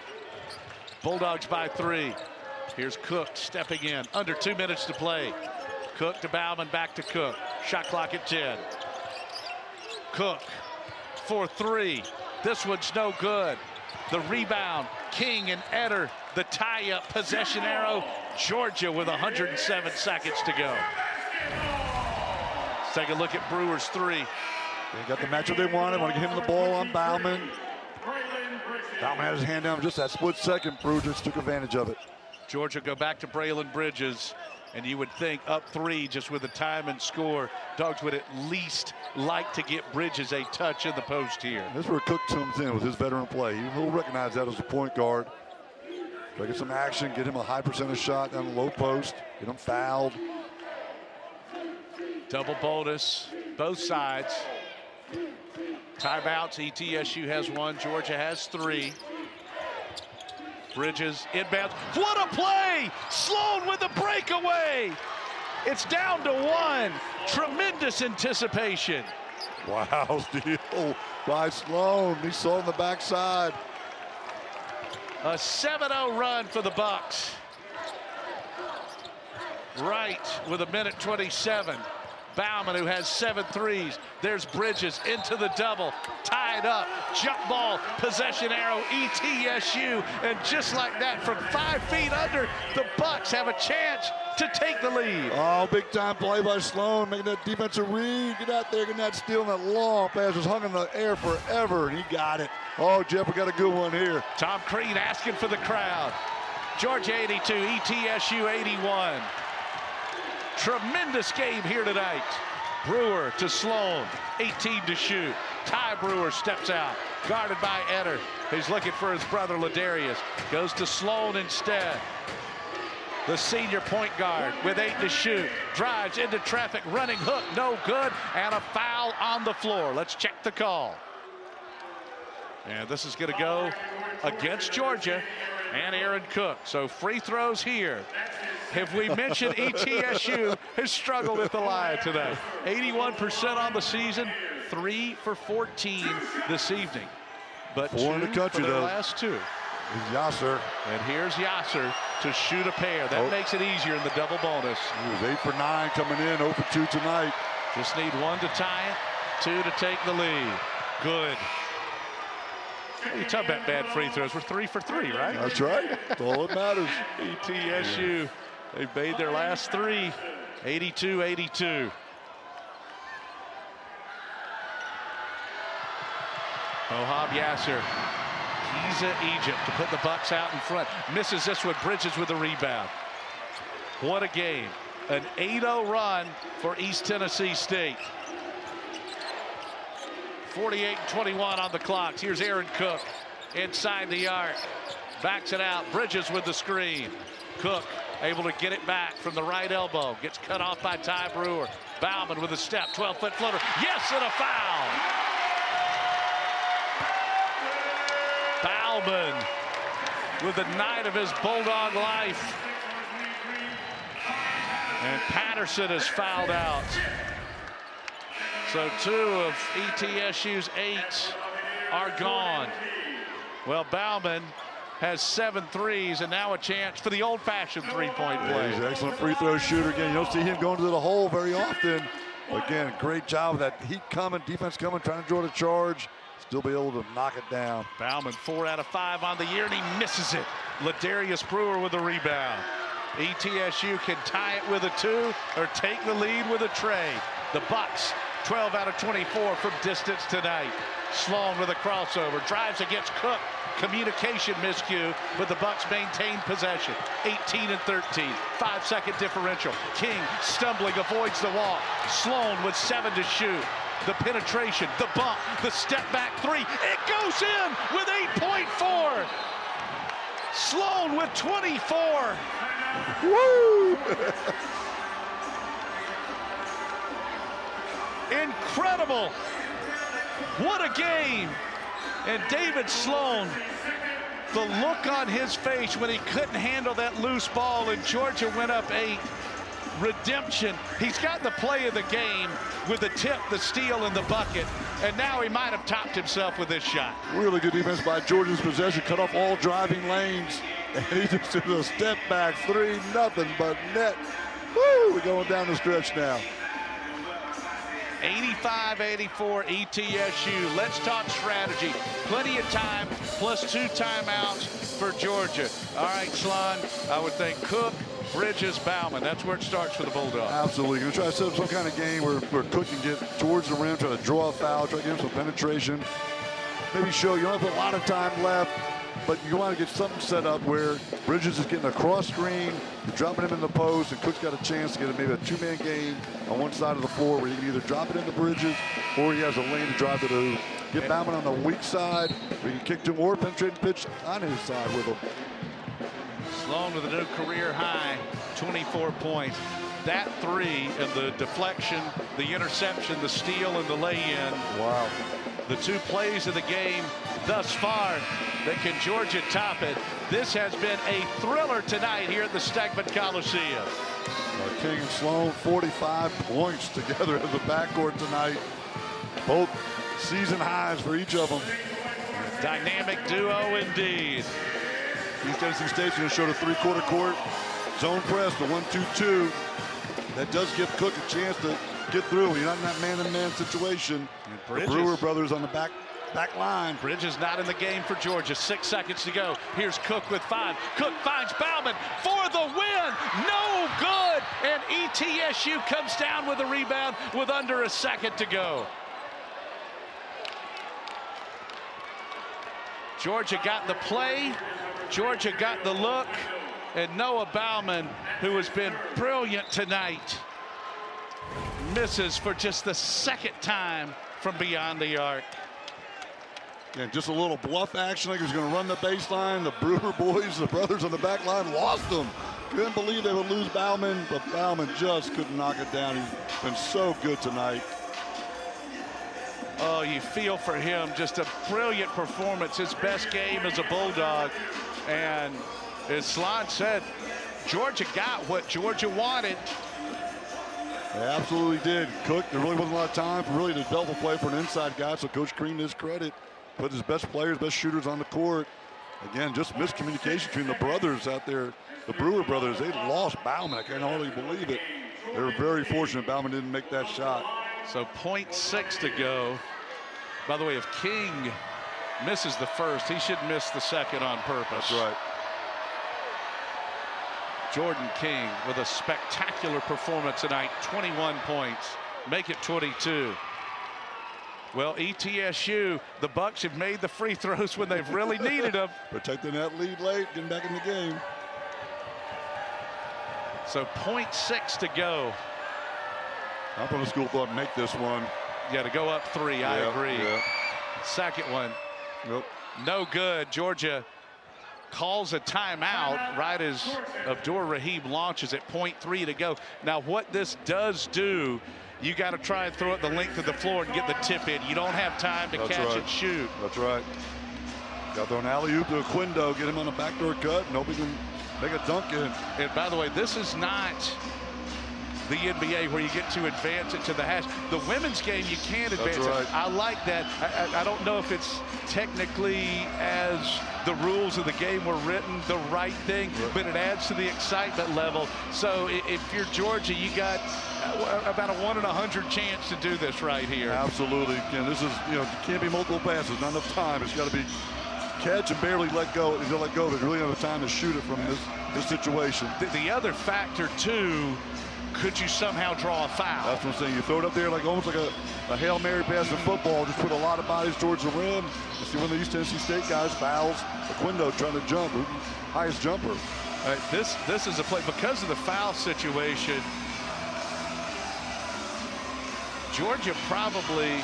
Speaker 2: Bulldogs by 3. Here's Cook stepping in. Under 2 minutes to play. Cook to Bauman, back to Cook. Shot clock at 10. Cook for 3. This one's no good. The rebound. King and Eder, the tie-up possession arrow. Georgia with 107 seconds to go. Let's take a look at Brewer's 3.
Speaker 1: They got the matchup they wanted. Want to get him the ball on Bauman. Bauman had his hand down just that split second. Brewer just took advantage of it.
Speaker 2: Georgia go back to Braylon Bridges, and you would think up 3 just with the time and score. Dogs would at least like to get Bridges a touch in the post here.
Speaker 1: This is where Cook comes in with his veteran play. He'll recognize that as a point guard. Try to get some action, get him a high percentage shot down the low post, get him fouled.
Speaker 2: Double bonus, both sides. Timeouts, ETSU has 1, Georgia has 3. Bridges inbounds. What a play! Sloan with the breakaway. It's down to 1. Tremendous anticipation.
Speaker 1: Wow, steal by Sloan. He saw on the backside.
Speaker 2: A 7-0 run for the Bucks. Wright with 1:27. Bauman, who has 7 threes. There's Bridges into the double, tied up, jump ball, possession arrow, ETSU, and just like that, from 5 feet under, the Bucks have a chance to take the lead.
Speaker 1: Oh, big time play by Sloan, making that defensive read. Get out there, getting that steal, and that long pass was hung in the air forever, and he got it. Oh, Jeff, we got a good one here.
Speaker 2: Tom Crean asking for the crowd. Georgia 82, ETSU 81. Tremendous game here tonight. Brewer to Sloan, 18 to shoot. Ty Brewer steps out, guarded by Eder, who's looking for his brother Ladarius. Goes to Sloan instead. The senior point guard with 8 to shoot. Drives into traffic, running hook, no good, and a foul on the floor. Let's check the call. And this is going to go against Georgia and Aaron Cook. So free throws here. Have we mentioned ETSU has struggled at the line today? 81% on the season, 3 for 14 this evening. But
Speaker 1: 4 in the country,
Speaker 2: for their
Speaker 1: though.
Speaker 2: last 2.
Speaker 1: Here's Yasser.
Speaker 2: And here's Yasser to shoot a pair. That makes it easier in the double bonus.
Speaker 1: He was 8 for 9 coming in, 0 for 2 tonight.
Speaker 2: Just need 1 to tie it, 2 to take the lead. Good. You talk about bad free throws. We're 3 for 3, right?
Speaker 1: That's right. That's all that matters.
Speaker 2: ETSU, they've made their last 3. 82-82. Ohab Yasser. Giza, Egypt, to put the Bucks out in front. Misses this one. Bridges with the rebound. What a game. An 8-0 run for East Tennessee State. 48-21 on the clock. Here's Aaron Cook inside the arc. Backs it out. Bridges with the screen. Cook able to get it back from the right elbow. Gets cut off by Ty Brewer. Bauman with a step. 12-foot floater. Yes, and a foul. Bauman with the night of his Bulldog life. And Patterson is fouled out. So 2 of ETSU's 8 are gone. Well, Bauman has 7 threes and now a chance for the old-fashioned three-point play.
Speaker 1: He's an excellent free throw shooter. Again, you don't see him going to the hole very often. Again, great job with that heat coming, defense coming, trying to draw the charge. Still be able to knock it down.
Speaker 2: Bauman 4 out of 5 on the year, and he misses it. Ladarius Brewer with the rebound. ETSU can tie it with a 2 or take the lead with a tray. The Bucks 12 out of 24 from distance tonight. Sloan with a crossover, drives against Cook. Communication miscue, but the Bucks maintain possession. 18-13, 5-second differential. King stumbling, avoids the walk. Sloan with 7 to shoot. The penetration, the bump, the step back 3. It goes in with 8.4. Sloan with 24.
Speaker 1: Woo!
Speaker 2: Incredible. What a game. And David Sloan, the look on his face when he couldn't handle that loose ball and Georgia went up 8. Redemption. He's got the play of the game with the tip, the steal, and the bucket. And now he might have topped himself with this shot.
Speaker 1: Really good defense by Georgia's possession. Cut off all driving lanes. And he just did a step back 3, nothing but net. Woo! We're going down the stretch now.
Speaker 2: 85-84 ETSU. Let's talk strategy. Plenty of time, plus 2 timeouts for Georgia. All right, Slon, I would think Cook, Bridges, Bauman. That's where it starts for the Bulldogs.
Speaker 1: Absolutely. Going to try to set up some kind of game where Cook can get towards the rim, try to draw a foul, try to get him some penetration. Maybe show you don't have a lot of time left, but you want to get something set up where Bridges is getting a cross screen, you're dropping him in the post, and Cook's got a chance to get maybe a 2-man game on one side of the floor where you can either drop it into Bridges or he has a lane to drive to the hoop. Get Bauman on the weak side, where you can kick to him or penetrating pitch on his side with him.
Speaker 2: Sloan with a new career high, 24 points. That 3 and the deflection, the interception, the steal, and the lay-in.
Speaker 1: Wow.
Speaker 2: The 2 plays of the game thus far. That can Georgia top it? This has been a thriller tonight here at the Stegeman Coliseum.
Speaker 1: King and Sloan, 45 points together as a backcourt tonight. Both season highs for each of them.
Speaker 2: Dynamic duo indeed.
Speaker 1: East Tennessee State's going to show the 3-quarter court. Zone press, the 1-2-2. That does give Cook a chance to get through. You're not in that man-to-man situation. The Brewer brothers on the back line.
Speaker 2: Bridges not in the game for Georgia. 6 seconds to go. Here's Cook with 5. Cook finds Bauman for the win. No good. And ETSU comes down with a rebound with under a second to go. Georgia got the play. Georgia got the look. And Noah Bauman, who has been brilliant tonight, misses for just the second time from beyond the arc.
Speaker 1: Yeah, just a little bluff action, like he was going to run the baseline. The Brewer boys, the brothers on the back line, lost him. Couldn't believe they would lose Bauman, but Bauman just couldn't knock it down. He's been so good tonight.
Speaker 2: Oh, you feel for him. Just a brilliant performance. His best game as a Bulldog. And as Slon said, Georgia got what Georgia wanted.
Speaker 1: They absolutely did. Cook, there really wasn't a lot of time for really to develop a play for an inside guy, so Coach Crean, his credit, put his best players, best shooters on the court. Again, just miscommunication between the brothers out there, the Brewer brothers. They lost Bauman. I can hardly believe it. They were very fortunate Bauman didn't make that shot.
Speaker 2: So 0.6 to go. By the way, if King misses the first, he should miss the second on purpose.
Speaker 1: That's right.
Speaker 2: Jordan King with a spectacular performance tonight. 21 points. Make it 22. Well, ETSU, the Bucks have made the free throws when they've really needed them.
Speaker 1: Protecting that lead late, getting back in the game.
Speaker 2: So 0.6 to go.
Speaker 1: I'm from the school thought make this one.
Speaker 2: Yeah, to go up 3, I agree.
Speaker 1: Yeah.
Speaker 2: Second one.
Speaker 1: Nope.
Speaker 2: No good. Georgia calls a timeout right as Abdur Rahim launches at 0.3 to go. Now, what this does do, you got to try and throw it the length of the floor and get the tip in. You don't have time to catch and shoot.
Speaker 1: That's right. Got to throw an alley-oop to Aquindo, get him on a backdoor cut, and hope he can make a dunk in.
Speaker 2: And by the way, this is not the NBA where you get to advance it to the hash. The women's game, you can't advance it. I like that. I don't know if it's technically, as the rules of the game were written, the right thing, but it adds to the excitement level. So if you're Georgia, you got about a 1 in 100 chance to do this right here.
Speaker 1: Absolutely. Again, this is, you know, it can't be multiple passes, not enough time. It's got to be catch and barely let go. If you let go, there's really not enough time to shoot it from this situation.
Speaker 2: The other factor, too, could you somehow draw a foul?
Speaker 1: That's what I'm saying. You throw it up there like almost like a Hail Mary pass in football. Just put a lot of bodies towards the rim. You see one of the East Tennessee State guys fouls Aquindo trying to jump. Highest jumper.
Speaker 2: All right, this is a play. Because of the foul situation, Georgia probably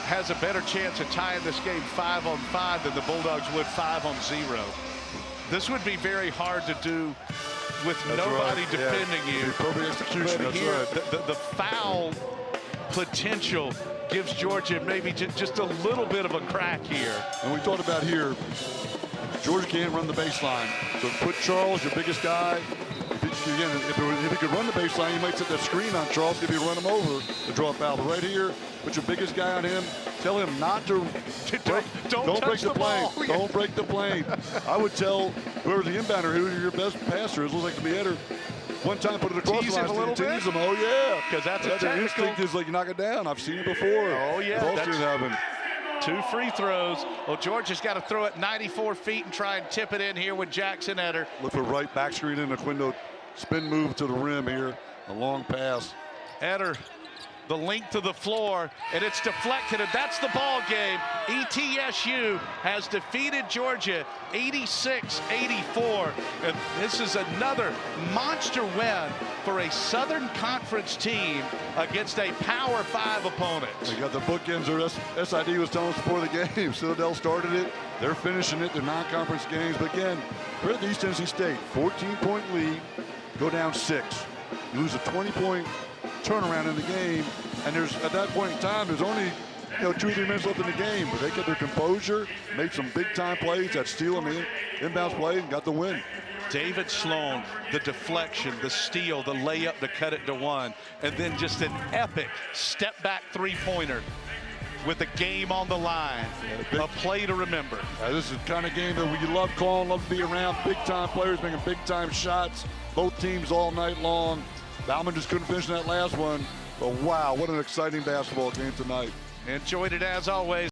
Speaker 2: has a better chance of tying this game 5-on-5 than the Bulldogs would 5-on-0. This would be very hard to do with nobody defending you.
Speaker 1: Perfect execution.
Speaker 2: But here, the foul potential gives Georgia maybe just a little bit of a crack here.
Speaker 1: And we talked about here, Georgia can't run the baseline. So put Charles, your biggest guy. If he could run the baseline, you might set that screen on Charles if you run him over to draw a foul. But right here, put your biggest guy on him. Tell him not to don't break the plane. Don't break the plane. I would tell whoever the inbounder, who your best passer is, looks like to be header. One time, put it across the line, tease him. Oh yeah,
Speaker 2: because that's a technical.
Speaker 1: Instinct is like you knock it down. I've seen it before.
Speaker 2: Oh yeah,
Speaker 1: that's happened.
Speaker 2: 2 free throws. Well, Georgia's got to throw it 94 feet and try and tip it in here with Jackson Eder.
Speaker 1: Look for right back screen in Aquindo. Spin move to the rim here. A long pass.
Speaker 2: Eder, the length of the floor, and it's deflected, and that's the ball game. ETSU has defeated Georgia 86-84, and this is another monster win for a Southern Conference team against a Power 5 opponent.
Speaker 1: They got the bookends, or SID was telling us before the game. Citadel started it. They're finishing it. They're non-conference games. But again, we're at East Tennessee State. 14-point lead. Go down 6. You lose a 20-point turnaround in the game, and there's at that point in time there's only 2 or 3 minutes left in the game, but they kept their composure, made some big-time plays, that steal on the inbounds play, and got the win.
Speaker 2: David Sloan, the deflection, the steal, the layup to cut it to 1, and then just an epic step-back three-pointer with the game on the line. A play to remember.
Speaker 1: This is the kind of game that we love calling, love to be around. Big-time players making big-time shots. Both teams all night long. Bauman just couldn't finish that last one. But wow, what an exciting basketball game tonight.
Speaker 2: Enjoyed it as always.